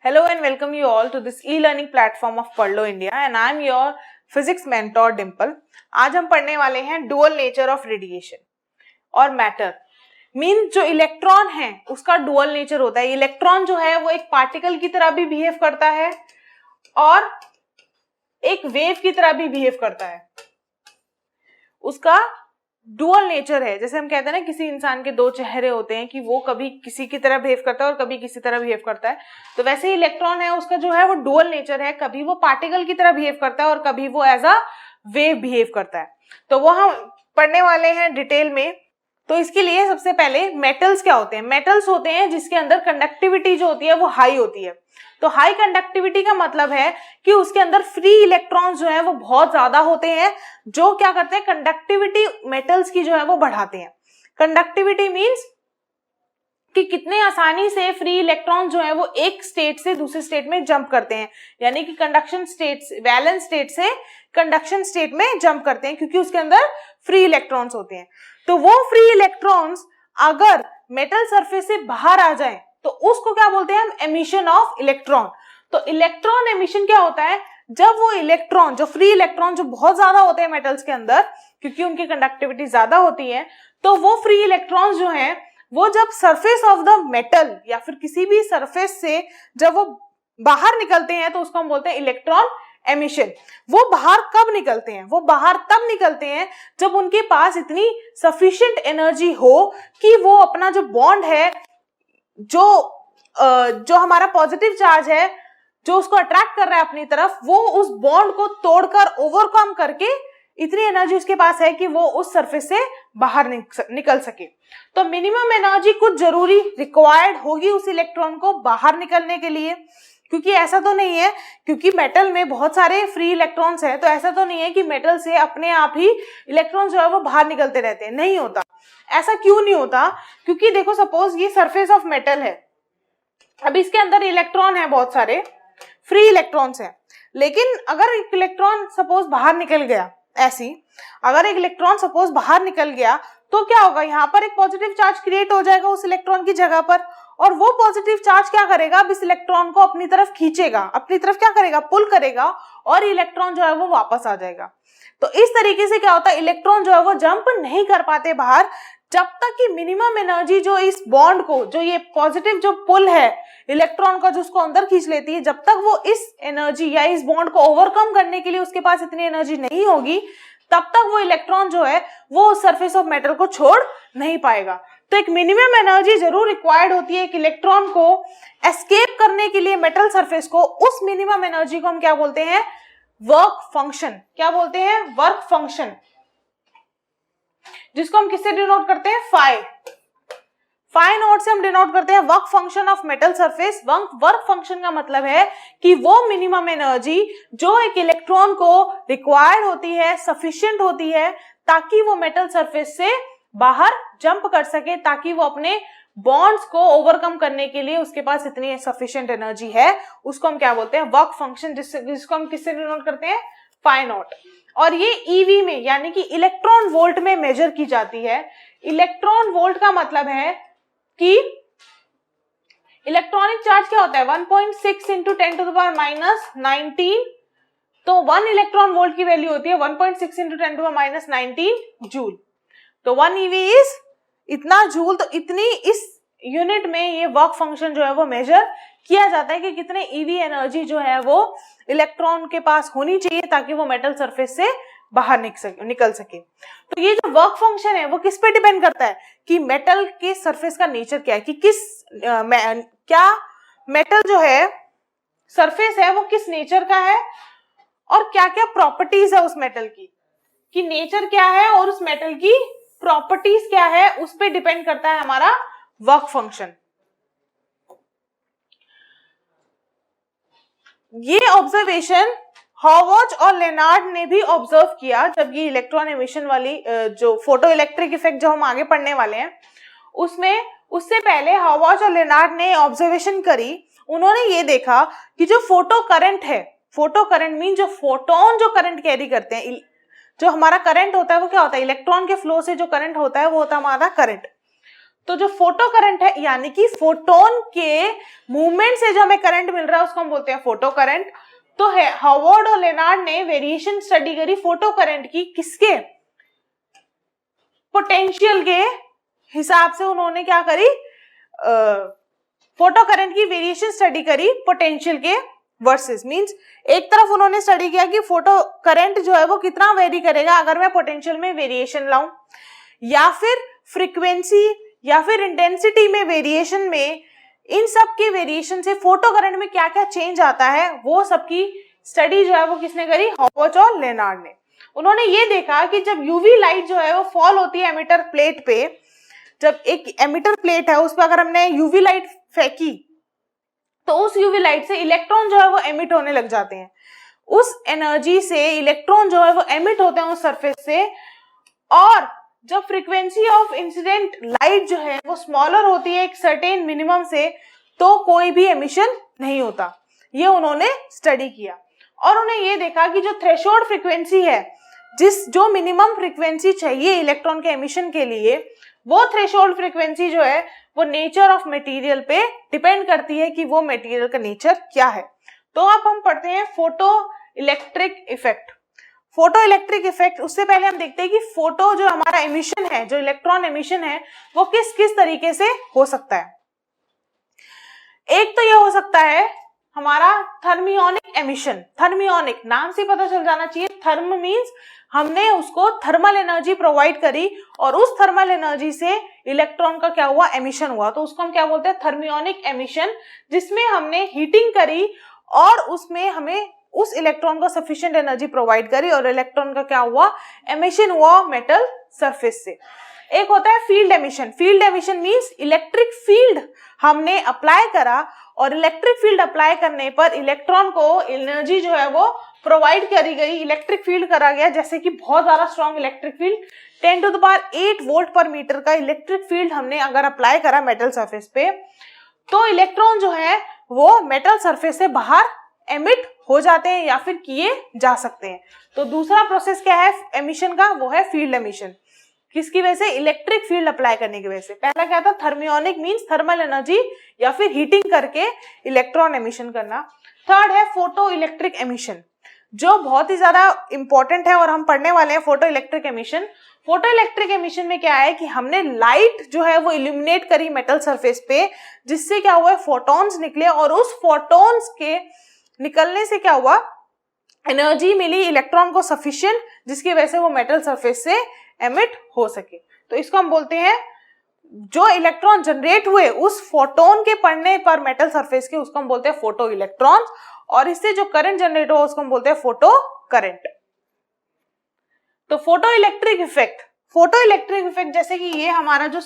Hello and welcome you all to this e-learning platform of Padlo India and I am your physics mentor Dimple. आज हम पढ़ने वाले हैं dual nature of radiation और matter. Mean जो electron है उसका डुअल नेचर होता है। इलेक्ट्रॉन जो है वो एक पार्टिकल की तरह भी बिहेव करता है और एक वेव की तरह भी बिहेव करता है। उसका डुअल नेचर है। जैसे हम कहते हैं ना किसी इंसान के दो चेहरे होते हैं कि वो कभी किसी की तरह बिहेव करता है और कभी किसी तरह बिहेव करता है, तो वैसे ही इलेक्ट्रॉन है उसका जो है वो डुअल नेचर है। कभी वो पार्टिकल की तरह बिहेव करता है और कभी वो एज अ वेव बिहेव करता है। तो वो हम पढ़ने वाले हैं डिटेल में। तो इसके लिए सबसे पहले मेटल्स क्या होते हैं। मेटल्स होते हैं जिसके अंदर कंडक्टिविटी जो होती है वो हाई होती है। तो हाई कंडक्टिविटी का मतलब है कि उसके अंदर फ्री इलेक्ट्रॉन्स जो है वो बहुत ज्यादा होते हैं, जो क्या करते हैं कंडक्टिविटी मेटल्स की जो है वो बढ़ाते हैं। कंडक्टिविटी मींस कि कितने आसानी से फ्री इलेक्ट्रॉन जो है वो एक स्टेट से दूसरे स्टेट में जंप करते हैं, यानी कि कंडक्शन स्टेट वैलेंस स्टेट से कंडक्शन स्टेट में जंप करते हैं क्योंकि उसके अंदर फ्री इलेक्ट्रॉन्स होते हैं। तो वो फ्री इलेक्ट्रॉन्स अगर मेटल सरफेस से बाहर आ जाए तो उसको क्या बोलते हैं हम, एमिशन ऑफ इलेक्ट्रॉन। तो इलेक्ट्रॉन एमिशन क्या होता है, जब वो इलेक्ट्रॉन जो फ्री इलेक्ट्रॉन जो बहुत ज्यादा होते हैं मेटल्स के अंदर क्योंकि उनकी कंडक्टिविटी ज्यादा होती है, तो वो फ्री इलेक्ट्रॉन्स जो हैं वो जब सरफेस ऑफ द मेटल या फिर किसी भी सरफेस से जब वो बाहर निकलते हैं तो उसको हम बोलते हैं इलेक्ट्रॉन एमिशन। वो बाहर कब निकलते हैं, वो बाहर तब निकलते हैं जब उनके पास इतनी सफिशिएंट एनर्जी हो कि वो अपना जो बॉन्ड है, जो हमारा पॉजिटिव चार्ज है जो उसको अट्रैक्ट कर रहा है अपनी तरफ, वो उस बॉन्ड को तोड़कर ओवरकम करके इतनी एनर्जी उसके पास है कि वो उस सरफेस से बाहर निकल सके। तो मिनिमम एनर्जी कुछ जरूरी रिक्वायर्ड होगी उस इलेक्ट्रॉन को बाहर निकलने के लिए, क्योंकि ऐसा तो नहीं है, क्योंकि मेटल में बहुत सारे फ्री इलेक्ट्रॉन्स हैं, तो ऐसा तो नहीं है कि मेटल से अपने आप ही इलेक्ट्रॉन जो है वो बाहर निकलते रहते हैं, नहीं होता। ऐसा क्यों नहीं होता, क्योंकि देखो सपोज ये सरफेस ऑफ मेटल है, अब इसके अंदर इलेक्ट्रॉन है, बहुत सारे फ्री इलेक्ट्रॉन्स हैं, लेकिन अगर एक इलेक्ट्रॉन सपोज बाहर निकल गया, ऐसी अगर एक इलेक्ट्रॉन सपोज बाहर निकल गया तो क्या होगा, यहाँ पर एक पॉजिटिव चार्ज क्रिएट हो जाएगा उस इलेक्ट्रॉन की जगह पर, और वो पॉजिटिव चार्ज क्या करेगा, अब इस इलेक्ट्रॉन को अपनी तरफ खींचेगा, अपनी तरफ क्या करेगा, पुल करेगा, और इलेक्ट्रॉन जो है वो वापस आ जाएगा। तो इस तरीके से क्या होता है, इलेक्ट्रॉन जो है वो जंप नहीं कर पाते बाहर जब तक कि मिनिमम एनर्जी जो इस बॉन्ड को, जो ये पॉजिटिव जो पुल है इलेक्ट्रॉन का जो उसको अंदर खींच लेती है, जब तक वो इस एनर्जी या इस बॉन्ड को ओवरकम करने के लिए उसके पास इतनी एनर्जी नहीं होगी, तब तक वो इलेक्ट्रॉन जो है वो सरफेस ऑफ मेटल को छोड़ नहीं पाएगा। तो एक मिनिमम एनर्जी जरूर रिक्वायर्ड होती है एक इलेक्ट्रॉन को एस्केप करने के लिए मेटल सरफेस को। उस मिनिमम एनर्जी को हम क्या बोलते हैं, वर्क फंक्शन। क्या बोलते हैं, वर्क फंक्शन, जिसको हम किससे डिनोट करते हैं, फाई नोट से हम डिनोट करते हैं work function of metal surface. Work function का मतलब है कि वो मिनिमम एनर्जी जो एक इलेक्ट्रॉन को रिक्वायर्ड होती है, सफिशिएंट होती है ताकि वो मेटल सरफेस से बाहर जंप कर सके, ताकि वो अपने बॉन्ड्स को ओवरकम करने के लिए उसके पास इतनी सफिशिएंट एनर्जी है, उसको हम क्या बोलते हैं, वर्क फंक्शन, जिसको हम किससे डिनोट करते हैं, फाई नोट। और ये ईवी में यानी कि इलेक्ट्रॉन वोल्ट में मेजर की जाती है। इलेक्ट्रॉन वोल्ट का मतलब है कि इलेक्ट्रॉनिक चार्ज क्या होता है, 1.6 into 10 to the power minus 19, तो 1 इलेक्ट्रॉन वोल्ट की वैल्यू होती है 1.6 into 10 to the power minus 19 joule. तो 1 ईवी इज इतना जूल। तो इतनी इस यूनिट में ये वर्क फंक्शन जो है वो मेजर किया जाता है कि कितने ईवी एनर्जी जो है वो इलेक्ट्रॉन के पास होनी चाहिए ताकि वो मेटल सरफेस से बाहर निकल सके। तो ये जो वर्क फंक्शन है वो किस पे डिपेंड करता है कि मेटल के सरफेस का नेचर क्या है, कि क्या मेटल जो है सरफेस है वो किस नेचर का है और क्या क्या प्रॉपर्टीज है उस मेटल की, कि नेचर क्या है और उस मेटल की प्रॉपर्टीज क्या है, उस पे डिपेंड करता है हमारा वर्क फंक्शन। ये ऑब्जर्वेशन हॉवर्ड और लेनार्ड ने भी ऑब्जर्व किया जब ये इलेक्ट्रॉन एमिशन वाली जो फोटो इलेक्ट्रिक इफेक्ट जो हम आगे पढ़ने वाले हैं उसमें, उससे पहले हॉवर्ड और लेनार्ड ने ऑब्जर्वेशन करी। उन्होंने ये देखा कि जो फोटो करंट है, फोटो करंट मीन जो फोटोन जो करंट कैरी करते हैं, जो हमारा करंट होता है वो क्या होता है, इलेक्ट्रॉन के फ्लो से जो करंट होता है वो होता है हमारा करंट। तो जो फोटो करंट है यानी कि फोटोन के मूवमेंट से जो हमें करंट मिल रहा है उसको हम बोलते हैं फोटो करंट। तो है हार्वर्ड और लेनार्ड ने वेरिएशन स्टडी करी फोटो करंट की, किसके? पोटेंशियल के हिसाब से उन्होंने क्या करी, फोटो करंट की वेरिएशन स्टडी करी पोटेंशियल के वर्सेस। मींस एक तरफ उन्होंने स्टडी किया कि फोटो करंट जो है वो कितना वेरी करेगा अगर मैं पोटेंशियल में वेरिएशन लाऊं, या फिर फ्रीक्वेंसी या फिर इंटेंसिटी में वेरिएशन में, इन सब के वेरिएशन से फोटो करंट में क्या क्या चेंज आता है, वो सबकी स्टडी जो है वो किसने करी? हार्वर्ड और लेनार्ड ने। उन्होंने ये देखा कि जब यूवी लाइट जो है वो फॉल होती है एमिटर प्लेट पे, जब एक एमिटर प्लेट है उस पर अगर हमने यूवी लाइट फेंकी तो उस यूवी लाइट से इलेक्ट्रॉन जो है वो एमिट होने लग जाते हैं। उस एनर्जी से इलेक्ट्रॉन जो है वो एमिट होते हैं उस सरफेस से, और जब फ्रीक्वेंसी ऑफ इंसिडेंट लाइट जो है वो स्मॉलर होती है एक सर्टेन मिनिमम से, तो कोई भी एमिशन नहीं होता। ये उन्होंने स्टडी किया और उन्हें ये देखा कि जो थ्रेशोल्ड फ्रीक्वेंसी है, जो मिनिमम फ्रीक्वेंसी चाहिए इलेक्ट्रॉन के एमिशन के लिए, वो थ्रेशोल्ड फ्रीक्वेंसी जो है वो नेचर ऑफ मटेरियल पे डिपेंड करती है कि वो मटेरियल का नेचर क्या है। तो अब हम पढ़ते हैं photo electric effect. Photo electric effect, उससे पहले हम देखते हैं कि फोटो जो हमारा एमिशन है, जो इलेक्ट्रॉन एमिशन है, वो किस किस तरीके से हो सकता है। एक तो यह हो सकता है हमारा थर्मियोनिक एमिशन। थर्मियोनिक नाम से पता चल जाना चाहिए, थर्म मींस हमने उसको थर्मल एनर्जी प्रोवाइड करी और उस थर्मल एनर्जी से इलेक्ट्रॉन का क्या हुआ? एमिशन हुआ। तो उसको हम क्या बोलते हैं? थर्मियोनिक एमिशन, जिसमें हमने हीटिंग करी और उसमें हमें उस इलेक्ट्रॉन को सफिशिएंट एनर्जी प्रोवाइड करी और इलेक्ट्रॉन का क्या हुआ? एमिशन हुआ मेटल सरफेस से। एक होता है field emission. Field emission means electric field हमने अप्लाई करा और इलेक्ट्रिक फील्ड अप्लाई करने पर इलेक्ट्रॉन को एनर्जी जो है वो प्रोवाइड करी गई, इलेक्ट्रिक फील्ड करा गया। जैसे कि बहुत ज्यादा स्ट्रॉन्ग इलेक्ट्रिक फील्ड 10⁸ वोल्ट पर मीटर का इलेक्ट्रिक फील्ड हमने अगर अप्लाई करा मेटल सरफेस पे, तो इलेक्ट्रॉन जो है वो मेटल सरफेस से बाहर एमिट हो जाते हैं या फिर किए जा सकते हैं। तो दूसरा प्रोसेस क्या है एमिशन का? वो है फील्ड एमिशन। किसकी वजह से? इलेक्ट्रिक फील्ड अप्लाई करने की वजह से। पहला क्या था? थर्मियोनिक मींस थर्मल एनर्जी या फिर हीटिंग करके इलेक्ट्रॉन एमिशन करना। थर्ड है फोटो इलेक्ट्रिक एमिशन, जो बहुत ही ज्यादा इंपॉर्टेंट है और हम पढ़ने वाले हैं photo electric emission. Photo electric emission में क्या है कि हमने लाइट जो है वो इल्यूमिनेट करी मेटल सरफेस पे, जिससे क्या हुआ? फोटॉन्स निकले और उस फोटॉन्स के निकलने से क्या हुआ? एनर्जी मिली इलेक्ट्रॉन को सफिशिएंट, जिसकी वजह से वो मेटल सरफेस से एमिट हो सके। तो इसको हम बोलते हैं, जो इलेक्ट्रॉन जनरेट हुए उस फोटोन के पड़ने पर मेटल सरफेस के, उसको हम बोलते हैं फोटो इलेक्ट्रॉन्स, और इससे जो करंट जनरेट हुआ उसको हम बोलते हैं फोटो करंट। तो photo electric effect, photo electric effect जैसे कि ये हमारा जो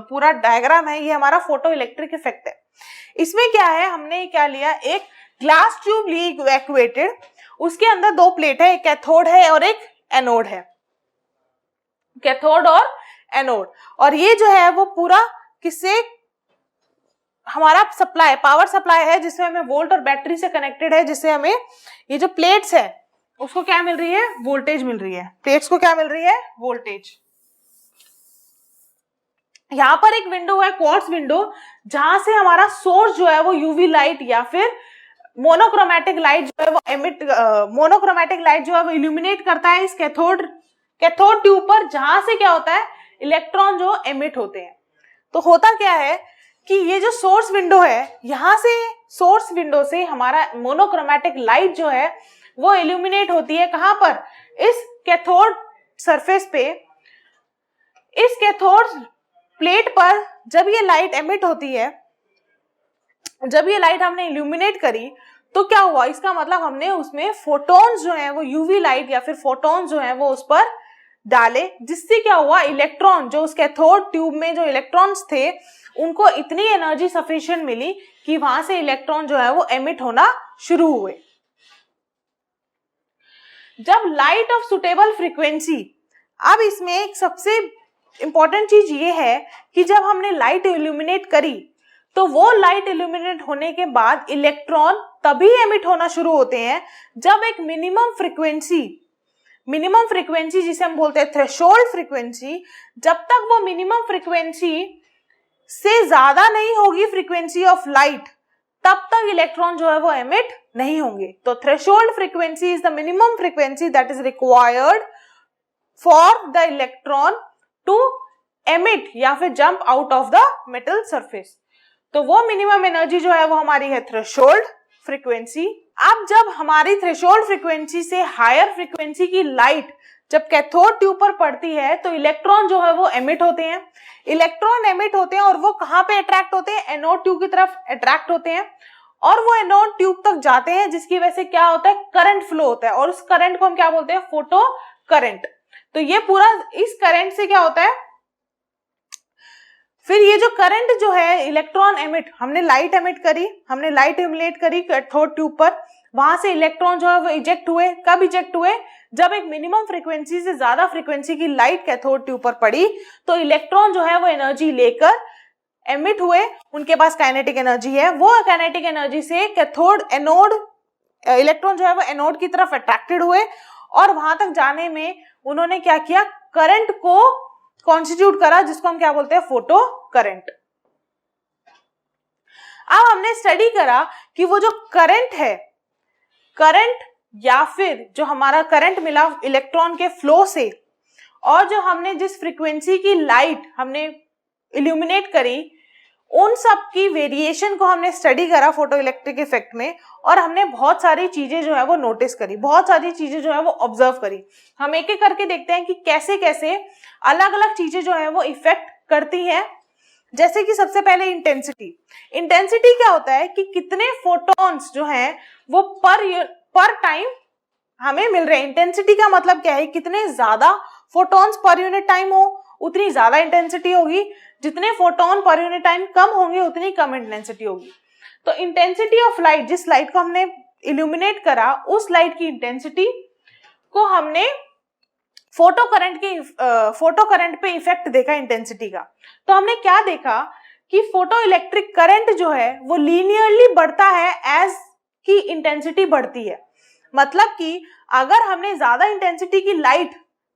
पूरा डायग्राम है, ये हमारा फोटो इलेक्ट्रिक इफेक्ट है। इसमें क्या है, हमने क्या लिया, एक ग्लास ट्यूब ली इवैक्यूएटेड, उसके अंदर दो प्लेट है, एक कैथोड है और एक एनोड है, कैथोड और एनोड। और ये जो है वो पूरा किससे? हमारा सप्लाई, पावर सप्लाई है, जिसमें हमें वोल्ट और बैटरी से कनेक्टेड है, जिससे हमें ये जो प्लेट्स है उसको क्या मिल रही है? वोल्टेज मिल रही है। प्लेट्स को क्या मिल रही है? वोल्टेज। यहाँ पर एक विंडो है, क्वार्ट्ज विंडो, जहां से हमारा सोर्स जो है वो यूवी लाइट या फिर मोनोक्रोमैटिक लाइट जो है वो मोनोक्रोमैटिक लाइट जो है वो इल्यूमिनेट करता है इस कैथोड ट्यूब पर, जहां से क्या होता है? इलेक्ट्रॉन जो एमिट होते हैं। तो होता क्या है कि ये जो सोर्स विंडो है, यहां से सोर्स विंडो से हमारा मोनोक्रोमैटिक लाइट जो है वो इल्यूमिनेट होती है। कहां पर? इस कैथोड सरफेस पे, इस कैथोड प्लेट पर जब ये लाइट एमिट होती है, जब ये लाइट हमने इल्यूमिनेट करी, तो क्या हुआ? इसका मतलब हमने उसमें फोटॉन्स जो है वो यूवी लाइट या फिर फोटॉन्स जो है वो उस पर डाले, जिससे क्या हुआ? इलेक्ट्रॉन जो उस कैथोड ट्यूब में जो इलेक्ट्रॉन्स थे उनको इतनी एनर्जी सफिशिएंट मिली कि वहां से इलेक्ट्रॉन जो है वो एमिट होना शुरू हुए। जब लाइट ऑफ सुटेबल फ्रीक्वेंसी, अब इसमें एक सबसे इंपॉर्टेंट चीज ये है कि जब हमने लाइट इल्यूमिनेट करी, तो वो लाइट इल्यूमिनेट होने के बाद इलेक्ट्रॉन तभी एमिट होना शुरू होते हैं जब एक मिनिमम फ्रीक्वेंसी जिसे हम बोलते हैं थ्रेशोल्ड फ्रीक्वेंसी, जब तक वो मिनिमम फ्रीक्वेंसी से ज्यादा नहीं होगी फ्रीक्वेंसी ऑफ लाइट, तब तक इलेक्ट्रॉन जो है वो एमिट नहीं होंगे। तो threshold frequency is the minimum frequency that is required for the electron to emit या फिर jump out of the metal surface. तो वो मिनिमम एनर्जी जो है वो हमारी है थ्रेशोल्ड फ्रीक्वेंसी। अब जब हमारी थ्रेशोल्ड फ्रीक्वेंसी से हायर फ्रीक्वेंसी की लाइट जब कैथोड ट्यूब पर पड़ती है तो इलेक्ट्रॉन जो है वो एमिट होते हैं। इलेक्ट्रॉन एमिट होते हैं और वो कहां पे अट्रैक्ट होते हैं, एनोड ट्यूब की तरफ अट्रैक्ट होते हैं और वो एनोड ट्यूब तक जाते हैं, जिसकी वजह से क्या होता है, करंट फ्लो होता है और उस करंट को हम क्या बोलते हैं, फोटो करंट। तो ये पूरा इस करंट से क्या होता है, फिर ये जो करंट जो है इलेक्ट्रॉन एमिट, हमने लाइट एमिट करी, हमने लाइट इम्युलेट करी कैथोड ट्यूब पर, वहां से इलेक्ट्रॉन जो है वो इजेक्ट हुए। कब इजेक्ट हुए, जब एक मिनिमम फ्रीक्वेंसी से ज्यादा फ्रीक्वेंसी की लाइट कैथोड ट्यूब पर पड़ी तो इलेक्ट्रॉन जो है वो एनर्जी लेकर एमिट हुए, उनके पास काइनेटिक एनर्जी है। वो काइनेटिक एनर्जी से कैथोड एनोड इलेक्ट्रॉन जो है वो एनोड की तरफ अट्रैक्टेड हुए और वहां तक जाने में उन्होंने क्या किया, करंट को कॉन्स्टिट्यूट करा, जिसको हम क्या बोलते हैं, फोटो करंट। अब हमने स्टडी करा कि वो जो करंट है, करंट या फिर जो हमारा करंट मिला इलेक्ट्रॉन के फ्लो से और जो हमने जिस फ्रीक्वेंसी की लाइट हमने इल्यूमिनेट करी, उन सब की वेरिएशन को हमने स्टडी करा फोटो इलेक्ट्रिक इफेक्ट में और हमने बहुत सारी चीजें जो है वो नोटिस करी, बहुत सारी चीजें जो है वो ऑब्जर्व करी। हम एक एक करके देखते हैं कि कैसे कैसे अलग अलग चीजें जो है वो इफेक्ट करती हैं। जैसे कि सबसे पहले इंटेंसिटी। इंटेंसिटी क्या होता है कि कितने फोटॉन्स जो हैं वो पर टाइम हमें मिल रहे हैं। इंटेंसिटी का मतलब क्या है, कितने ज्यादा फोटॉन्स पर यूनिट टाइम हो उतनी ज्यादा इंटेंसिटी होगी, जितने फोटोन पर यूनिट टाइम कम होंगे उतनी कम इंटेंसिटी होगी। तो इंटेंसिटी ऑफ लाइट, जिस लाइट को हमने इल्यूमिनेट करा उस लाइट की इंटेंसिटी को हमने फोटो करंट पे इफेक्ट देखा इंटेंसिटी का। तो हमने क्या देखा कि फोटो इलेक्ट्रिक करंट जो है वो लीनियरली बढ़ता है एज की इंटेंसिटी बढ़ती है। मतलब कि अगर हमने ज्यादा इंटेंसिटी की लाइट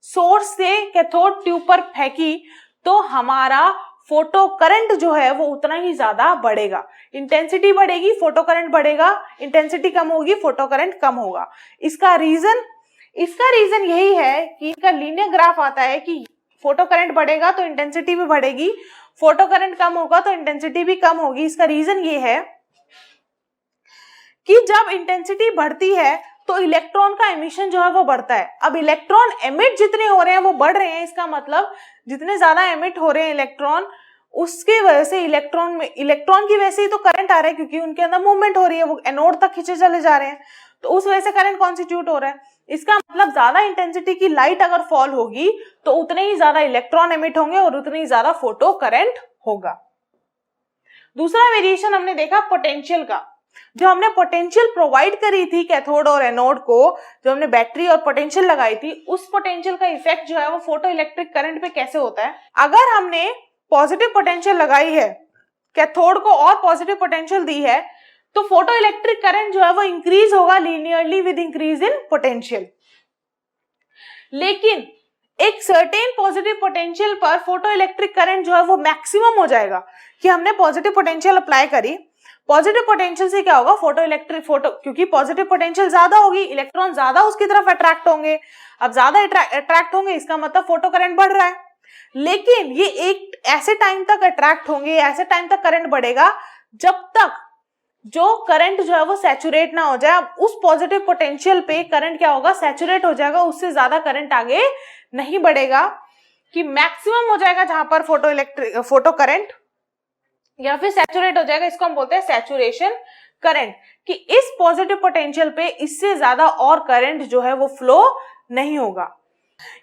सोर्स से कैथोड ट्यूब पर फेंकी तो हमारा फोटो करंट जो है वो उतना ही ज्यादा बढ़ेगा। इंटेंसिटी बढ़ेगी, फोटो करंट बढ़ेगा, इंटेंसिटी कम होगी, फोटो करंट कम होगा। इसका रीजन यही है कि इनका लीनियर ग्राफ आता है कि फोटो करंट बढ़ेगा तो इंटेंसिटी भी बढ़ेगी, फोटो करंट कम होगा तो इंटेंसिटी भी कम होगी। इसका रीजन ये है कि जब इंटेंसिटी बढ़ती है तो इलेक्ट्रॉन का एमिशन जो है वो बढ़ता है। अब इलेक्ट्रॉन एमिट जितने हो रहे हैं वो बढ़ रहे हैं, इसका मतलब जितने ज्यादा एमिट हो रहे हैं इलेक्ट्रॉन, उसके वजह से इलेक्ट्रॉन की वजह से ही तो करंट आ रहा है, क्योंकि उनके अंदर मूवमेंट हो रही है, वो एनोड तक खींचे चले जा रहे हैं, तो उस वजह से करंट कॉन्स्टिट्यूट हो रहा है। इसका मतलब ज्यादा इंटेंसिटी की लाइट अगर फॉल होगी तो उतने ही ज्यादा इलेक्ट्रॉन एमिट होंगे और उतनी ही ज्यादा फोटो करंट होगा। दूसरा वेरिएशन हमने देखा पोटेंशियल का। जो हमने पोटेंशियल प्रोवाइड करी थी कैथोड और एनोड को, जो हमने बैटरी और पोटेंशियल लगाई थी, उस पोटेंशियल का इफेक्ट जो है वो फोटो इलेक्ट्रिक करंट पे कैसे होता है। अगर हमने पॉजिटिव पोटेंशियल लगाई है, कैथोड को और पॉजिटिव पोटेंशियल दी है, तो फोटो इलेक्ट्रिक करंट जो है वो इंक्रीज होगा linearly with increase in potential. लेकिन एक सर्टेन पॉजिटिव पोटेंशियल पर फोटो इलेक्ट्रिक करंट जो है वो मैक्सिमम हो जाएगा कि हमने पॉजिटिव पोटेंशियल अप्लाई करी। पॉजिटिव पोटेंशियल से क्या होगा, क्योंकि पॉजिटिव पोटेंशियल ज्यादा होगी, इलेक्ट्रॉन ज्यादा उसकी तरफ अट्रैक्ट होंगे। अब ज्यादा अट्रैक्ट होंगे, इसका मतलब फोटो करंट बढ़ रहा है। लेकिन ये एक ऐसे टाइम तक अट्रैक्ट होंगे, ऐसे टाइम तक करंट बढ़ेगा जब तक जो करंट जो है वो सैचुरेट ना हो जाए। उस पॉजिटिव पोटेंशियल पे करंट क्या होगा, सैचुरेट हो जाएगा, उससे ज्यादा करंट आगे नहीं बढ़ेगा, कि मैक्सिमम हो जाएगा जहां पर फोटो करंट या फिर सैचुरेट हो जाएगा। इसको हम बोलते हैं सैचुरेशन करंट, कि इस पॉजिटिव पोटेंशियल पे इससे ज्यादा और करंट जो है वो फ्लो नहीं होगा।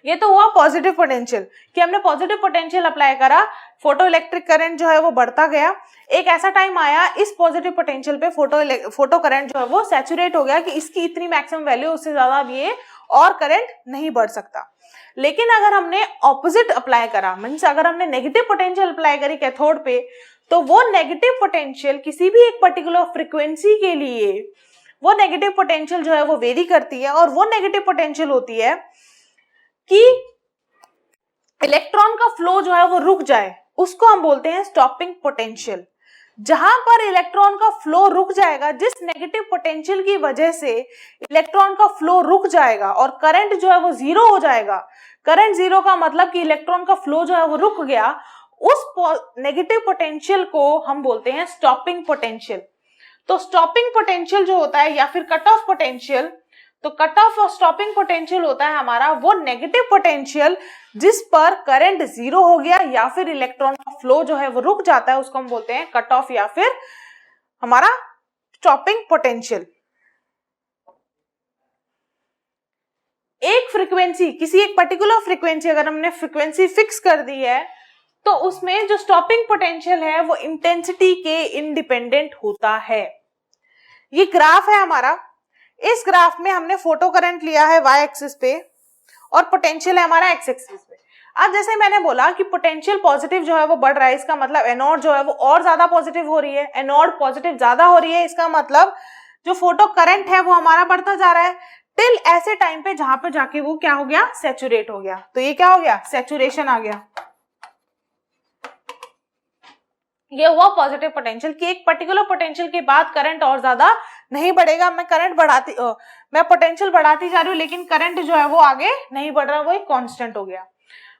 ये तो हुआ पॉजिटिव पोटेंशियल, कि हमने पॉजिटिव पोटेंशियल अप्लाई करा, फोटो इलेक्ट्रिक करंट जो है वो बढ़ता गया। एक ऐसा टाइम आया इस पॉजिटिव पोटेंशियल पे फोटो करंट जो है वो सैचुरेट हो गया कि इसकी इतनी मैक्सिमम वैल्यू, उससे ज्यादा अब ये और करंट नहीं बढ़ सकता। लेकिन अगर हमने ऑपोजिट अप्लाई करा, मीन्स अगर हमने नेगेटिव पोटेंशियल अप्लाई करी कैथोड पे, तो वो नेगेटिव पोटेंशियल किसी भी एक पर्टिकुलर फ्रीक्वेंसी के लिए वो नेगेटिव पोटेंशियल जो है वो वेरी करती है, और वो नेगेटिव पोटेंशियल होती है कि इलेक्ट्रॉन का फ्लो जो है वो रुक जाए, उसको हम बोलते हैं स्टॉपिंग पोटेंशियल। जहां पर इलेक्ट्रॉन का फ्लो रुक जाएगा, जिस नेगेटिव पोटेंशियल की वजह से इलेक्ट्रॉन का फ्लो रुक जाएगा और करंट जो है वो जीरो हो जाएगा। करंट जीरो का मतलब कि इलेक्ट्रॉन का फ्लो जो है वो रुक गया, उस नेगेटिव पोटेंशियल को हम बोलते हैं स्टॉपिंग पोटेंशियल। तो स्टॉपिंग पोटेंशियल जो होता है या फिर कट ऑफ पोटेंशियल, तो कट ऑफ और स्टॉपिंग पोटेंशियल होता है हमारा वो नेगेटिव पोटेंशियल जिस पर करंट जीरो हो गया या फिर इलेक्ट्रॉन का फ्लो जो है वो रुक जाता है, उसको हम बोलते हैं कट ऑफ या फिर हमारा स्टॉपिंग पोटेंशियल। एक फ्रीक्वेंसी, किसी एक पर्टिकुलर फ्रीक्वेंसी, अगर हमने फ्रीक्वेंसी फिक्स कर दी है तो उसमें जो स्टॉपिंग पोटेंशियल है वो इंटेंसिटी के इंडिपेंडेंट होता है। ये ग्राफ है हमारा, इस ग्राफ में हमने फोटो करंट लिया है y एक्सिस पे और पोटेंशियल है हमारा x एक्सिस पे। अब जैसे मैंने बोला कि पोटेंशियल पॉजिटिव जो है वो बढ़ रहा है, इसका मतलब एनोड जो है वो और ज्यादा पॉजिटिव हो रही है। एनोड पॉजिटिव ज्यादा हो रही है, इसका मतलब जो फोटो करंट है वो हमारा बढ़ता जा रहा है टिल ऐसे टाइम पे जहां पे जाके वो क्या हो गया, सैचुरेट हो गया। तो ये क्या हो गया, सैचुरेशन आ गया। ये हुआ पॉजिटिव पोटेंशियल कि एक पर्टिकुलर पोटेंशियल के बाद करंट और ज्यादा नहीं बढ़ेगा। मैं पोटेंशियल बढ़ाती जा रही हूँ लेकिन करंट जो है वो आगे नहीं बढ़ रहा, वो एक कांस्टेंट हो गया।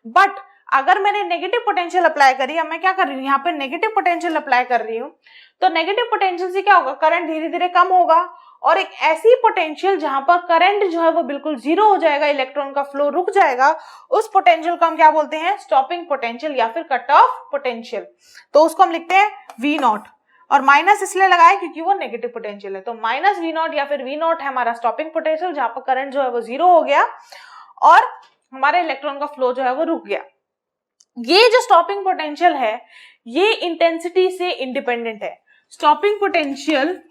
बट अगर मैंने नेगेटिव पोटेंशियल अप्लाई करी, अब मैं क्या कर रही हूँ, यहाँ पे नेगेटिव पोटेंशियल अप्लाई कर रही हूँ, तो नेगेटिव पोटेंशियल से क्या होगा, करंट धीरे धीरे कम होगा और एक ऐसी पोटेंशियल जहां पर करंट जो है वो बिल्कुल जीरो हो जाएगा, इलेक्ट्रॉन का फ्लो रुक जाएगा, उस पोटेंशियल को हम क्या बोलते हैं, स्टॉपिंग पोटेंशियल या फिर कट ऑफ पोटेंशियल। तो उसको हम लिखते हैं V नॉट, और माइनस इसलिए लगाए क्योंकि वो नेगेटिव पोटेंशियल है। तो माइनस V नॉट या फिर V नॉट है हमारा स्टॉपिंग पोटेंशियल, जहां पर करंट जो है वो जीरो हो गया और हमारे इलेक्ट्रॉन का फ्लो जो है वो रुक गया। ये जो स्टॉपिंग पोटेंशियल है ये इंटेंसिटी से इंडिपेंडेंट है। स्टॉपिंग पोटेंशियल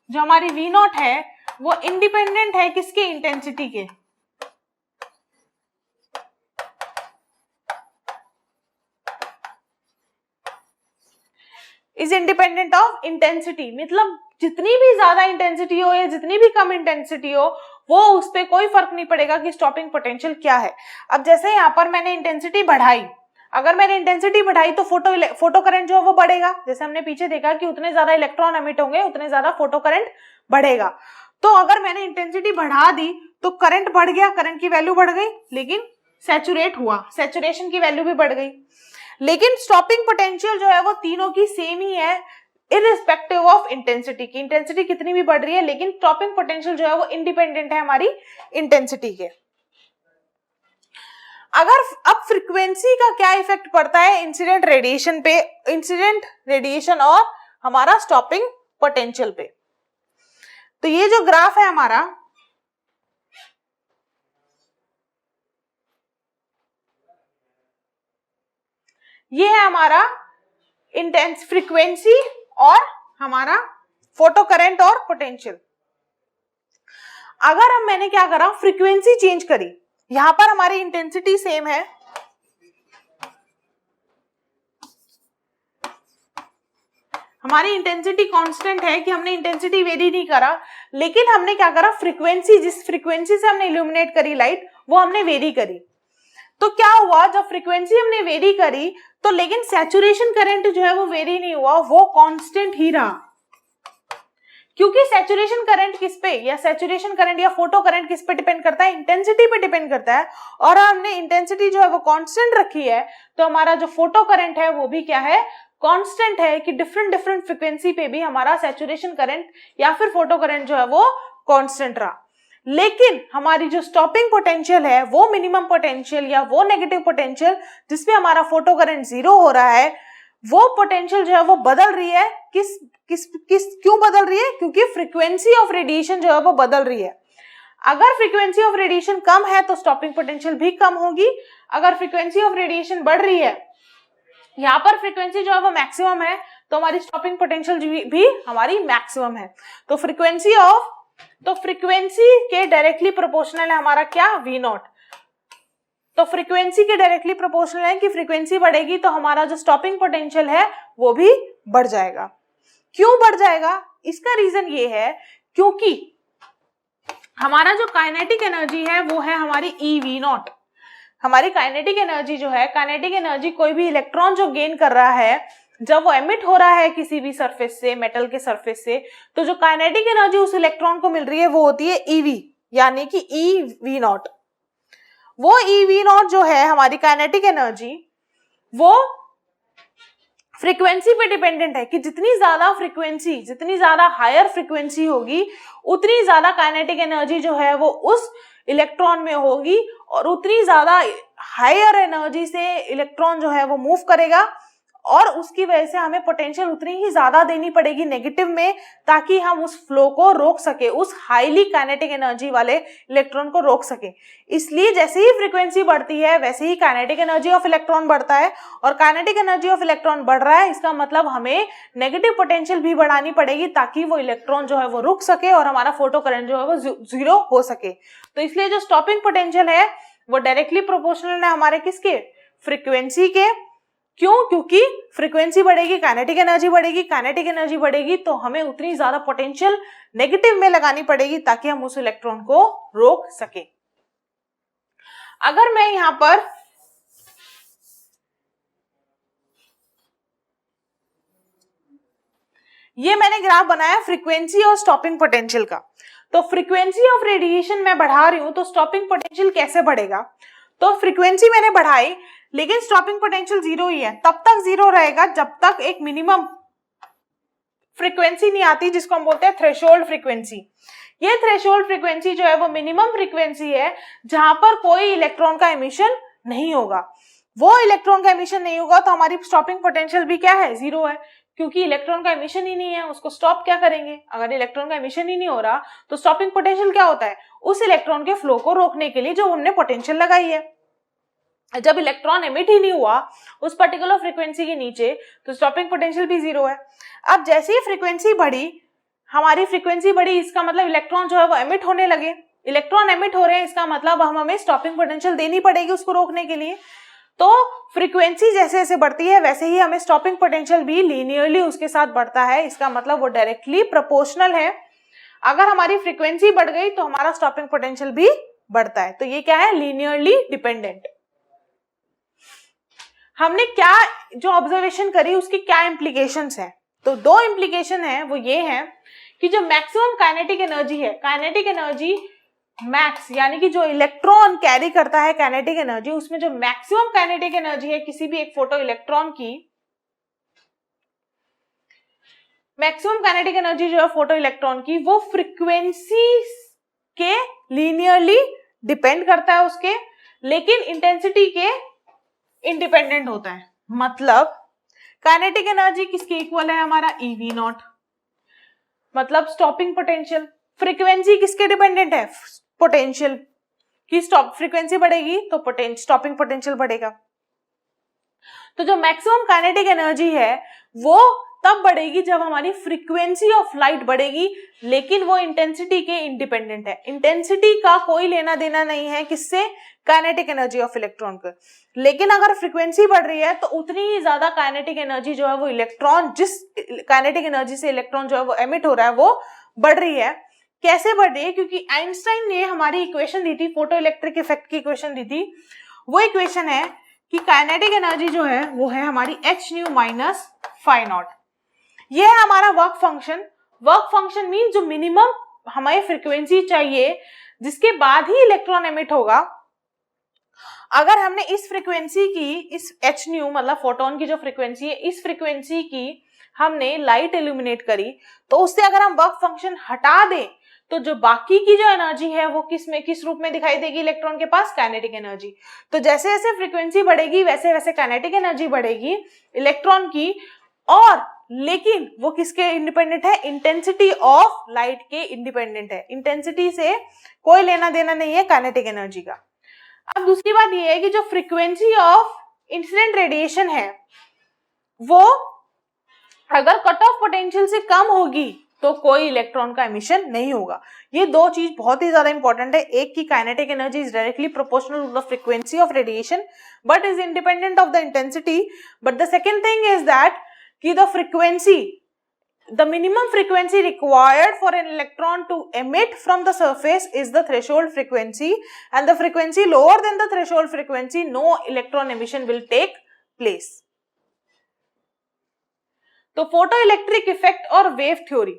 जो हमारी V नॉट है वो इंडिपेंडेंट है किसके, इंटेंसिटी के। इज इंडिपेंडेंट ऑफ इंटेंसिटी, मतलब जितनी भी ज्यादा इंटेंसिटी हो या जितनी भी कम इंटेंसिटी हो, वो उस पर कोई फर्क नहीं पड़ेगा कि स्टॉपिंग पोटेंशियल क्या है। अब जैसे यहाँ पर मैंने इंटेंसिटी बढ़ाई, अगर मैंने इंटेंसिटी बढ़ाई तो फोटो करंट जो है वो बढ़ेगा। जैसे हमने पीछे देखा कि उतने ज्यादा इलेक्ट्रॉन एमिट होंगे उतने ज्यादा फोटो करंट बढ़ेगा। तो अगर मैंने इंटेंसिटी बढ़ा दी तो करंट बढ़ गया, करंट की वैल्यू बढ़ गई, लेकिन सैचुरेट हुआ, सैचुरेशन की वैल्यू भी बढ़ गई। लेकिन स्टॉपिंग पोटेंशियल जो है वो तीनों की सेम ही है इररिस्पेक्टिव ऑफ इंटेंसिटी की। इंटेंसिटी कितनी भी बढ़ रही है लेकिन स्टॉपिंग पोटेंशियल जो है वो इंडिपेंडेंट है हमारी इंटेंसिटी के। अगर अब फ्रीक्वेंसी का क्या इफेक्ट पड़ता है इंसिडेंट रेडिएशन पे, इंसिडेंट रेडिएशन और हमारा स्टॉपिंग पोटेंशियल पे। तो ये जो ग्राफ है हमारा, ये है हमारा इंटेंस फ्रीक्वेंसी और हमारा फोटो करंट और पोटेंशियल। अगर हम मैंने क्या करा, फ्रीक्वेंसी चेंज करी, यहां पर हमारी इंटेंसिटी सेम है, हमारी इंटेंसिटी कांस्टेंट है कि हमने इंटेंसिटी वेरी नहीं करा, लेकिन हमने क्या करा, फ्रीक्वेंसी, जिस फ्रीक्वेंसी से हमने इल्यूमिनेट करी लाइट वो हमने वेरी करी। तो क्या हुआ, जब फ्रीक्वेंसी हमने वेरी करी तो लेकिन सैचुरेशन करंट जो है वो वेरी नहीं हुआ, वो कांस्टेंट ही रहा। क्योंकि सैचुरेशन करंट किस पे, या सैचुरेशन करंट या फोटो करंट किस पे डिपेंड करता है, इंटेंसिटी पे डिपेंड करता है। और हमने इंटेंसिटी जो है वो कांस्टेंट रखी है, तो हमारा जो फोटो करंट है वो भी क्या है, कांस्टेंट है, कि डिफरेंट डिफरेंट फ्रीक्वेंसी पे भी हमारा सैचुरेशन करंट या फिर फोटो करंट जो है वो कांस्टेंट रहा। लेकिन हमारी जो स्टॉपिंग पोटेंशियल है, वो मिनिमम पोटेंशियल या वो नेगेटिव पोटेंशियल जिसपे हमारा फोटो करंट जीरो हो रहा है, वो पोटेंशियल जो है वो बदल रही है। क्यों बदल रही है, क्योंकि फ्रीक्वेंसी ऑफ रेडिएशन जो है वो बदल रही है। अगर फ्रीक्वेंसी ऑफ रेडिएशन कम है तो स्टॉपिंग पोटेंशियल भी कम होगी। अगर फ्रीक्वेंसी ऑफ रेडिएशन बढ़ रही है, यहाँ पर फ्रीक्वेंसी जो है वो मैक्सिमम है, तो हमारी स्टॉपिंग पोटेंशियल भी हमारी मैक्सिमम है। तो फ्रीक्वेंसी के डायरेक्टली प्रोपोर्शनल है हमारा क्या, V नॉट। तो फ्रीक्वेंसी के डायरेक्टली प्रोपोर्शनल है कि फ्रीक्वेंसी बढ़ेगी तो हमारा जो स्टॉपिंग पोटेंशियल है वो भी बढ़ जाएगा। क्यों बढ़ जाएगा, इसका रीजन ये है क्योंकि हमारा जो काइनेटिक एनर्जी है वो है हमारी EV नॉट। हमारी काइनेटिक एनर्जी जो है, काइनेटिक एनर्जी कोई भी इलेक्ट्रॉन जो गेन कर रहा है जब वो एमिट हो रहा है किसी भी सरफेस से, मेटल के सरफेस से, तो जो काइनेटिक एनर्जी उस इलेक्ट्रॉन को मिल रही है वो होती है EV, यानी कि EV नॉट। वो EV नॉट जो है हमारी काइनेटिक एनर्जी, वो फ्रीक्वेंसी पे डिपेंडेंट है कि जितनी ज्यादा फ्रीक्वेंसी, जितनी ज्यादा हायर फ्रीक्वेंसी होगी उतनी ज्यादा काइनेटिक एनर्जी जो है वो उस इलेक्ट्रॉन में होगी, और उतनी ज्यादा हायर एनर्जी से इलेक्ट्रॉन जो है वो मूव करेगा, और उसकी वजह से हमें पोटेंशियल उतनी ही ज्यादा देनी पड़ेगी नेगेटिव में, ताकि हम उस फ्लो को रोक सके, उस हाईली काइनेटिक एनर्जी वाले इलेक्ट्रॉन को रोक सके। इसलिए जैसे ही फ्रीक्वेंसी बढ़ती है वैसे ही काइनेटिक एनर्जी ऑफ इलेक्ट्रॉन बढ़ता है, और काइनेटिक एनर्जी ऑफ इलेक्ट्रॉन बढ़ रहा है, इसका मतलब हमें नेगेटिव पोटेंशियल भी बढ़ानी पड़ेगी ताकि वो इलेक्ट्रॉन जो है वो रुक सके और हमारा फोटो करंट जो है वो जीरो हो सके। तो इसलिए जो स्टॉपिंग पोटेंशियल है वो डायरेक्टली प्रोपोर्शनल है हमारे किसके, फ्रीक्वेंसी के। क्यों? क्योंकि फ्रीक्वेंसी बढ़ेगी, काइनेटिक एनर्जी बढ़ेगी, काइनेटिक एनर्जी बढ़ेगी तो हमें उतनी ज्यादा पोटेंशियल नेगेटिव में लगानी पड़ेगी ताकि हम उस इलेक्ट्रॉन को रोक सके। अगर मैं यहां पर ये मैंने ग्राफ बनाया फ्रीक्वेंसी और स्टॉपिंग पोटेंशियल का, तो फ्रीक्वेंसी ऑफ रेडिएशन मैं बढ़ा रही हूं तो स्टॉपिंग पोटेंशियल कैसे बढ़ेगा? तो फ्रीक्वेंसी मैंने बढ़ाई लेकिन स्टॉपिंग पोटेंशियल जीरो ही है, तब तक जीरो रहेगा जब तक एक मिनिमम फ्रीक्वेंसी नहीं आती जिसको हम बोलते हैं थ्रेशोल्ड फ्रीक्वेंसी। ये थ्रेशोल्ड फ्रीक्वेंसी जो है वो मिनिमम फ्रीक्वेंसी है जहां पर कोई इलेक्ट्रॉन का एमिशन नहीं होगा। वो इलेक्ट्रॉन का एमिशन नहीं होगा तो हमारी स्टॉपिंग पोटेंशियल भी क्या है, जीरो है, क्योंकि इलेक्ट्रॉन का एमिशन ही नहीं है, उसको स्टॉप क्या करेंगे? अगर इलेक्ट्रॉन का एमिशन ही नहीं हो रहा तो स्टॉपिंग पोटेंशियल क्या होता है? उस इलेक्ट्रॉन के फ्लो को रोकने के लिए जो हमने पोटेंशियल लगाई है। जब इलेक्ट्रॉन एमिट ही नहीं हुआ उस पर्टिकुलर फ्रीक्वेंसी के नीचे तो स्टॉपिंग पोटेंशियल भी जीरो है। अब जैसे ही फ्रीक्वेंसी बढ़ी, हमारी फ्रीक्वेंसी बढ़ी, इसका मतलब इलेक्ट्रॉन जो है वो एमिट होने लगे। इलेक्ट्रॉन एमिट हो रहे हैं, इसका मतलब हमें स्टॉपिंग पोटेंशियल देनी पड़ेगी उसको रोकने के लिए। तो फ्रीक्वेंसी जैसे जैसे बढ़ती है वैसे ही हमें स्टॉपिंग पोटेंशियल भी लीनियरली उसके साथ बढ़ता है, इसका मतलब वो डायरेक्टली प्रोपोर्शनल है। अगर हमारी फ्रीक्वेंसी बढ़ गई तो हमारा स्टॉपिंग पोटेंशियल भी बढ़ता है। तो ये क्या है, लीनियरली डिपेंडेंट। हमने क्या जो ऑब्जर्वेशन करी उसकी क्या इंप्लीकेशंस हैं? तो दो इंप्लीकेशन है, वो ये है कि जो मैक्सिमम काइनेटिक एनर्जी है, काइनेटिक एनर्जी मैक्स यानी कि जो इलेक्ट्रॉन कैरी करता है काइनेटिक एनर्जी, उसमें जो मैक्सिमम काइनेटिक एनर्जी है किसी भी एक फोटो इलेक्ट्रॉन की, मैक्सिमम काइनेटिक एनर्जी जो है फोटो इलेक्ट्रॉन की, वो फ्रीक्वेंसी के लीनियरली डिपेंड करता है उसके, लेकिन इंटेंसिटी के इंडिपेंडेंट होता है। मतलब काइनेटिक एनर्जी किसके इक्वल है? हमारा EV नॉट, मतलब स्टॉपिंग पोटेंशियल। फ्रीक्वेंसी किसके डिपेंडेंट है? पोटेंशियल की। स्टॉप फ्रीक्वेंसी बढ़ेगी तो स्टॉपिंग पोटेंशियल बढ़ेगा। तो जो मैक्सिमम काइनेटिक एनर्जी है वो तब बढ़ेगी जब हमारी फ्रीक्वेंसी ऑफ लाइट बढ़ेगी, लेकिन वो इंटेंसिटी के इंडिपेंडेंट है। इंटेंसिटी का कोई लेना देना नहीं है किससे? काइनेटिक एनर्जी ऑफ इलेक्ट्रॉन को। लेकिन अगर फ्रीक्वेंसी बढ़ रही है तो उतनी ही ज्यादा काइनेटिक एनर्जी जो है वो इलेक्ट्रॉन, जिस काइनेटिक एनर्जी से इलेक्ट्रॉन जो है वो एमिट हो रहा है वो बढ़ रही है। कैसे बढ़ रही है? क्योंकि आइंस्टाइन ने हमारी इक्वेशन दी थी, फोटो इलेक्ट्रिक इफेक्ट की इक्वेशन दी थी। वो इक्वेशन है कि काइनेटिक एनर्जी जो है वो है हमारी hν माइनस फाई नॉट। ये है हमारा work function. Work function mean जो मिनिमम हमें फ्रीक्वेंसी चाहिए जिसके बाद ही इलेक्ट्रॉन एमिट होगा। अगर हमने इस फ्रीक्वेंसी की, इस hν मतलब फोटोन की जो फ्रीक्वेंसी है, इस फ्रीक्वेंसी की हमने लाइट इल्यूमिनेट करी तो उससे अगर हम वर्क फंक्शन हटा दें तो जो बाकी की जो एनर्जी है वो किस रूप में दिखाई देगी इलेक्ट्रॉन के पास? Kinetic energy. तो जैसे जैसे फ्रीक्वेंसी बढ़ेगी वैसे वैसे काइनेटिक एनर्जी बढ़ेगी इलेक्ट्रॉन की, और लेकिन वो किसके इंडिपेंडेंट है? इंटेंसिटी ऑफ लाइट के इंडिपेंडेंट है। इंटेंसिटी से कोई लेना देना नहीं है काइनेटिक एनर्जी का। अब दूसरी बात ये है कि जो फ्रीक्वेंसी ऑफ इंसिडेंट रेडिएशन है वो अगर कट ऑफ पोटेंशियल से कम होगी तो कोई इलेक्ट्रॉन का एमिशन नहीं होगा। ये दो चीज बहुत ही ज्यादा इंपॉर्टेंट है। एक की kinetic energy is directly proportional to the frequency of radiation but is independent of the intensity. But the second thing is that कि the frequency The minimum frequency required for an electron to emit from the surface is the threshold frequency, and the frequency lower than the threshold frequency, no electron emission will take place. तो photo electric effect और wave theory,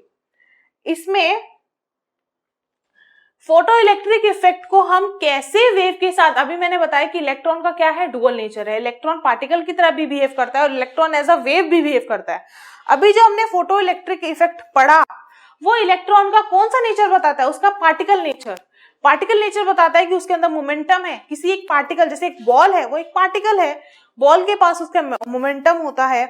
इसमें photo electric effect को हम कैसे wave के साथ, अभी मैंने बताया कि इलेक्ट्रॉन का क्या है, डुअल नेचर है, इलेक्ट्रॉन पार्टिकल की तरह भी बिहेव करता है और इलेक्ट्रॉन एज अ वेव भी बिहेव करता है। अभी जो हमने फोटो इलेक्ट्रिक इफेक्ट पढ़ा वो इलेक्ट्रॉन का कौन सा नेचर बताता है, उसका पार्टिकल नेचर। पार्टिकल नेचर बताता है कि उसके अंदर मोमेंटम है, किसी एक पार्टिकल, जैसे एक बॉल है, वो एक पार्टिकल है, बॉल के पास उसका मोमेंटम होता है,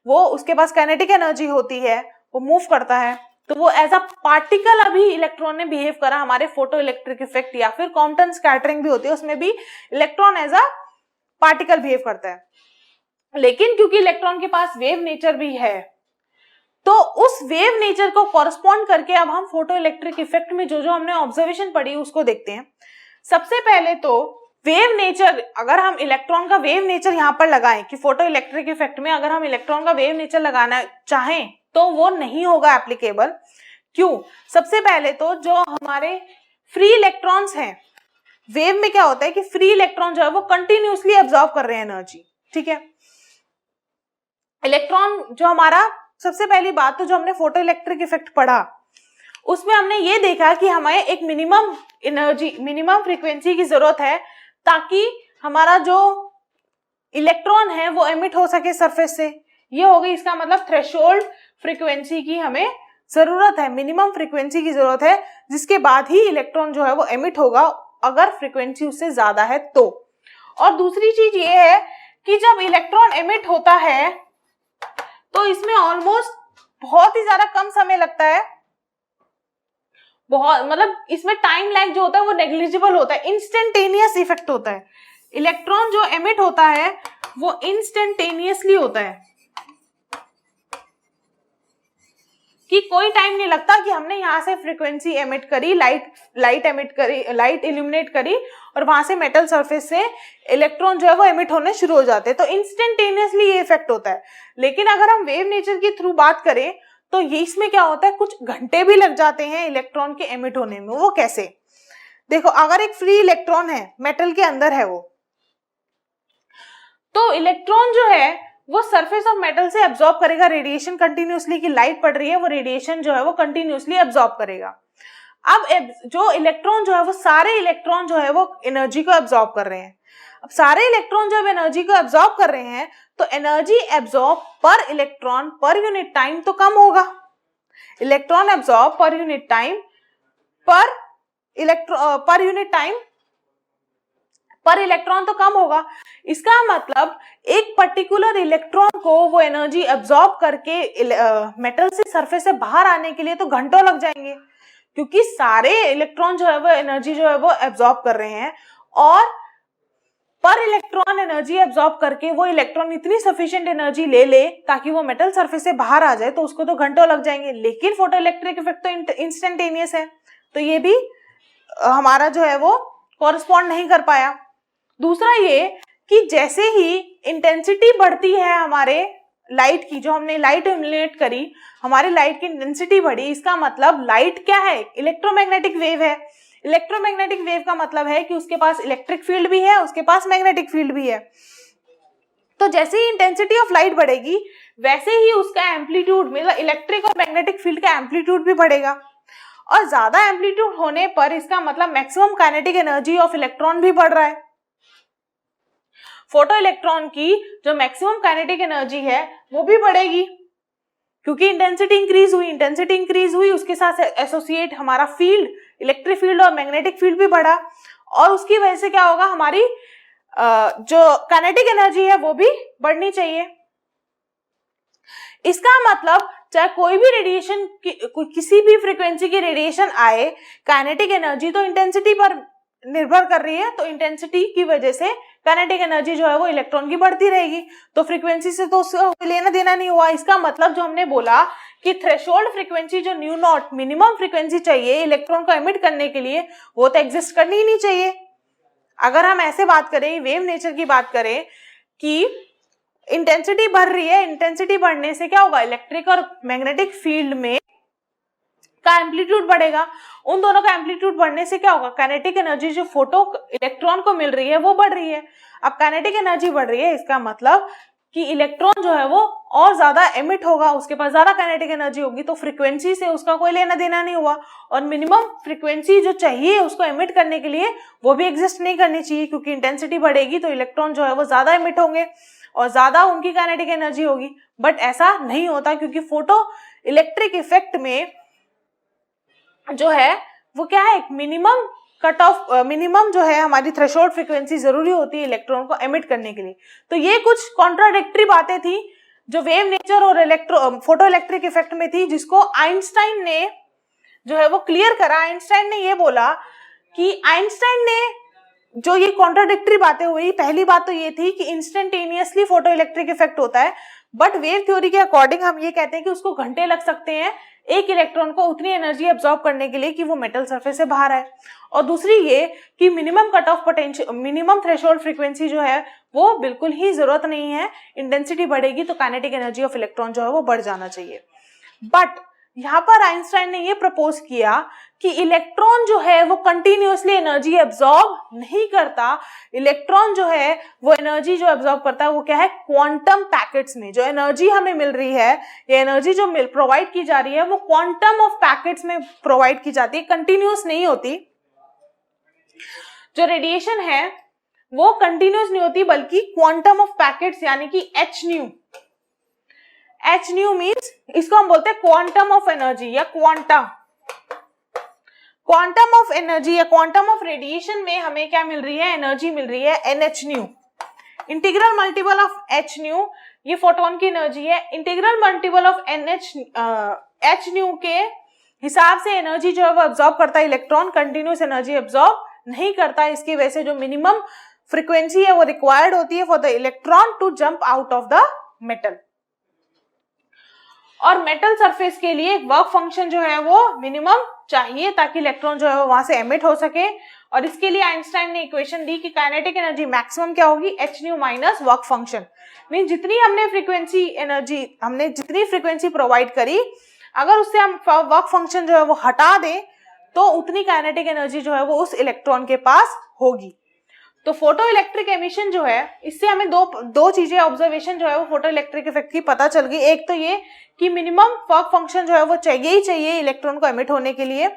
वो उसके पास काइनेटिक एनर्जी होती है, वो मूव करता है, तो वो एज अ पार्टिकल अभी इलेक्ट्रॉन ने बिहेव करा हमारे फोटो इलेक्ट्रिक इफेक्ट या फिर क्वांटम स्कैटरिंग भी होती है, उसमें भी electron as a particle behave करता है। लेकिन क्योंकि इलेक्ट्रॉन के पास वेव नेचर भी है, तो उस वेव नेचर को कॉरस्पॉन्ड करके अब हम फोटो इलेक्ट्रिक इफेक्ट में जो जो हमने ऑब्जर्वेशन पढ़ी उसको देखते हैं। सबसे पहले तो वेव नेचर, अगर हम इलेक्ट्रॉन का वेव नेचर यहाँ पर लगाएं कि फोटो इलेक्ट्रिक इफेक्ट में अगर हम इलेक्ट्रॉन का वेव नेचर लगाना चाहें तो वो नहीं होगा एप्लीकेबल। क्यों? सबसे पहले तो जो हमारे फ्री इलेक्ट्रॉन्स हैं, वेव में क्या होता है कि फ्री इलेक्ट्रॉन जो है वो कंटिन्यूसली एब्जॉर्ब कर रहे हैं एनर्जी, ठीक है। इलेक्ट्रॉन जो हमारा, सबसे पहली बात तो जो हमने फोटो इलेक्ट्रिक इफेक्ट पढ़ा उसमें हमने ये देखा कि हमें एक मिनिमम एनर्जी, मिनिमम फ्रीक्वेंसी की जरूरत है ताकि हमारा जो इलेक्ट्रॉन है वो एमिट हो सके सरफेस से। ये हो गई, इसका मतलब थ्रेशोल्ड फ्रीक्वेंसी की हमें जरूरत है, मिनिमम फ्रीक्वेंसी की जरूरत है जिसके बाद ही इलेक्ट्रॉन जो है वो एमिट होगा, अगर फ्रीक्वेंसी उससे ज्यादा है तो। और दूसरी चीज ये है कि जब इलेक्ट्रॉन एमिट होता है तो इसमें ऑलमोस्ट बहुत ही ज्यादा कम समय लगता है, बहुत, मतलब इसमें टाइम लैग जो होता है वो नेग्लिजिबल होता है, इंस्टेंटेनियस इफेक्ट होता है। इलेक्ट्रॉन जो एमिट होता है वो इंस्टेंटेनियसली होता है, कि कोई टाइम नहीं लगता कि हमने यहाँ से फ्रीक्वेंसी एमिट करी, लाइट एमिट करी, लाइट इल्यूमिनेट करी और वहां से मेटल सरफेस से इलेक्ट्रॉन जो है वो एमिट होने शुरू हो जाते हैं, तो इंस्टेंटेनियसली ये इफेक्ट होता है। लेकिन अगर हम वेव नेचर के थ्रू बात करें तो ये इसमें क्या होता है, कुछ घंटे भी लग जाते हैं इलेक्ट्रॉन के एमिट होने में। वो कैसे? देखो, अगर एक फ्री इलेक्ट्रॉन है, मेटल के अंदर है वो, तो इलेक्ट्रॉन जो है वो सरफेस ऑफ मेटल से एब्जॉर्ब करेगा रेडिएशन कंटिन्यूसली, की लाइट पड़ रही है वो रेडिएशन जो है वो कंटिन्यूसली एब्जॉर्ब करेगा। अब जो इलेक्ट्रॉन जो है वो, सारे इलेक्ट्रॉन जो है वो एनर्जी को एब्जॉर्ब कर रहे हैं। अब सारे इलेक्ट्रॉन जब एनर्जी को एब्जॉर्ब कर रहे हैं तो एनर्जी एब्जॉर्ब पर इलेक्ट्रॉन पर यूनिट टाइम तो कम होगा। Electron absorb per unit time per unit time पर इलेक्ट्रॉन तो कम होगा। इसका मतलब एक पर्टिकुलर इलेक्ट्रॉन को वो एनर्जी एब्जॉर्ब करके मेटल से सरफेस से बाहर आने के लिए तो घंटों लग जाएंगे, क्योंकि सारे इलेक्ट्रॉन जो है वो एनर्जी जो है वो एब्जॉर्ब कर रहे हैं, और पर इलेक्ट्रॉन एनर्जी एब्जॉर्ब करके वो इलेक्ट्रॉन इतनी सफिशिएंट एनर्जी ले ले ताकि वो मेटल सरफेस से बाहर आ जाए, तो उसको तो घंटों लग जाएंगे। लेकिन फोटो इलेक्ट्रिक इफेक्ट तो इंस्टेंटेनियस है, तो ये भी हमारा जो है वो कॉरस्पॉन्ड नहीं कर पाया। दूसरा ये कि जैसे ही इंटेंसिटी बढ़ती है हमारे लाइट की, जो हमने लाइट इल्यूमिनेट करी, हमारी लाइट की इंटेंसिटी बढ़ी, इसका मतलब लाइट क्या है, इलेक्ट्रोमैग्नेटिक वेव है। इलेक्ट्रोमैग्नेटिक वेव का मतलब है कि उसके पास इलेक्ट्रिक फील्ड भी है, उसके पास मैग्नेटिक फील्ड भी है। तो जैसे ही इंटेंसिटी ऑफ लाइट बढ़ेगी वैसे ही उसका एम्पलीट्यूड, मतलब इलेक्ट्रिक और मैग्नेटिक फील्ड का एम्पलीट्यूड भी बढ़ेगा, और ज्यादा एम्पलीट्यूड होने पर इसका मतलब maximum kinetic energy of electron भी बढ़ रहा है। फोटो इलेक्ट्रॉन की जो मैक्सिमम काइनेटिक एनर्जी है वो भी बढ़ेगी, क्योंकि इंटेंसिटी इंक्रीज हुई, उसके साथ एसोसिएट हमारा फील्ड, इलेक्ट्रिक फील्ड और मैग्नेटिक फील्ड भी बढ़ा, और उसकी वजह से क्या होगा, हमारी जो काइनेटिक एनर्जी है वो भी बढ़नी चाहिए। इसका मतलब चाहे कोई भी रेडिएशन, किसी भी फ्रीक्वेंसी की रेडिएशन आए, काइनेटिक एनर्जी तो इंटेंसिटी पर निर्भर कर रही है, तो इंटेंसिटी की वजह से काइनेटिक एनर्जी जो है वो इलेक्ट्रॉन की बढ़ती रहेगी, तो फ्रीक्वेंसी से तो उसका लेना देना नहीं हुआ। इसका मतलब जो हमने बोला कि थ्रेशोल्ड फ्रीक्वेंसी जो न्यू नॉट मिनिमम फ्रीक्वेंसी चाहिए इलेक्ट्रॉन को एमिट करने के लिए, वो तो एग्जिस्ट करनी ही नहीं चाहिए। अगर हम ऐसे बात करें, वेव नेचर की बात करें कि इंटेंसिटी बढ़ रही है, इंटेंसिटी बढ़ने से क्या होगा, इलेक्ट्रिक और मैग्नेटिक फील्ड में का एम्पलीट्यूड बढ़ेगा। उन दोनों का एम्पलीट्यूड बढ़ने से क्या होगा, काइनेटिक एनर्जी जो फोटो इलेक्ट्रॉन को मिल रही है वो बढ़ रही है। अब काइनेटिक एनर्जी बढ़ रही है, इसका मतलब कि इलेक्ट्रॉन जो है वो और ज्यादा एमिट होगा, उसके पास ज्यादा काइनेटिक एनर्जी होगी, तो फ्रीक्वेंसी से उसका कोई लेना देना नहीं हुआ, और मिनिमम फ्रीक्वेंसी जो चाहिए उसको एमिट करने के लिए वो भी एग्जिस्ट नहीं करनी चाहिए, क्योंकि इंटेंसिटी बढ़ेगी तो इलेक्ट्रॉन जो है वो ज्यादा एमिट होंगे और ज्यादा उनकी काइनेटिक एनर्जी होगी। बट ऐसा नहीं होता, क्योंकि फोटो इलेक्ट्रिक इफेक्ट में जो है वो क्या है, एक मिनिमम कट ऑफ, मिनिमम जो है हमारी थ्रेशोल्ड फ्रीक्वेंसी जरूरी होती है इलेक्ट्रॉन को एमिट करने के लिए। तो ये कुछ कॉन्ट्राडिक्टरी बातें थी जो वेव नेचर और फोटो इलेक्ट्रिक इफेक्ट में थी, जिसको आइंस्टाइन ने जो है वो क्लियर करा। आइंस्टाइन ने ये बोला कि आइंस्टाइन ने जो ये कॉन्ट्राडिक्टरी बातें हुई, पहली बात तो ये थी कि इंस्टेंटेनियसली फोटो इलेक्ट्रिक इफेक्ट होता है, बट वेव थ्योरी के अकॉर्डिंग हम ये कहते हैं कि उसको घंटे लग सकते हैं एक इलेक्ट्रॉन को उतनी एनर्जी एब्जॉर्ब करने के लिए कि वो मेटल सरफेस से बाहर आए। और दूसरी ये कि minimum cut off potential, minimum threshold frequency जो है वो बिल्कुल ही जरूरत नहीं है, इंटेंसिटी बढ़ेगी तो काइनेटिक एनर्जी ऑफ इलेक्ट्रॉन जो है वो बढ़ जाना चाहिए। बट यहाँ पर आइंस्टाइन ने ये प्रपोज किया कि इलेक्ट्रॉन जो है वो कंटिन्यूअसली एनर्जी एब्जॉर्ब नहीं करता। इलेक्ट्रॉन जो है वो एनर्जी जो एब्जॉर्ब करता है वो क्या है, क्वांटम पैकेट्स में। जो एनर्जी हमें मिल रही है, ये एनर्जी जो प्रोवाइड की जा रही है वो क्वांटम ऑफ पैकेट्स में प्रोवाइड की जाती है, कंटिन्यूअस नहीं होती। जो रेडिएशन है वो कंटिन्यूअस नहीं होती, बल्कि क्वांटम ऑफ पैकेट्स यानी कि H new. H new means इसको हम बोलते हैं क्वांटम ऑफ एनर्जी या क्वांटम ऑफ एनर्जी या क्वांटम ऑफ रेडिएशन में हमें क्या मिल रही है, एनर्जी मिल रही है NH new. Integral multiple of H new ये फोटोन की एनर्जी है। Integral multiple of H new के हिसाब से एनर्जी जो है वो एब्जॉर्ब करता है इलेक्ट्रॉन, कंटिन्यूस एनर्जी एब्जॉर्ब नहीं करता। इसकी वजह से जो मिनिमम फ्रीक्वेंसी है वो रिक्वायर्ड होती है for the electron to jump out of the metal. और मेटल सरफेस के लिए वर्क फंक्शन जो है वो मिनिमम चाहिए ताकि इलेक्ट्रॉन जो है वो वहां से एमिट हो सके। और इसके लिए आइंस्टाइन ने इक्वेशन दी कि काइनेटिक एनर्जी मैक्सिमम क्या होगी, H new minus work function. Mean जितनी हमने फ्रीक्वेंसी एनर्जी, हमने जितनी फ्रीक्वेंसी प्रोवाइड करी, अगर उससे हम वर्क फंक्शन जो है वो हटा दें तो उतनी काइनेटिक एनर्जी जो है वो उस इलेक्ट्रॉन के पास होगी। तो फोटो इलेक्ट्रिक एमिशन जो है, इससे हमें दो चीजें ऑब्जर्वेशन जो है वो फोटो इलेक्ट्रिक इफेक्ट की पता चल गई। एक तो ये कि मिनिमम वर्क फंक्शन जो है वो चाहिए ही चाहिए इलेक्ट्रॉन को एमिट होने के लिए।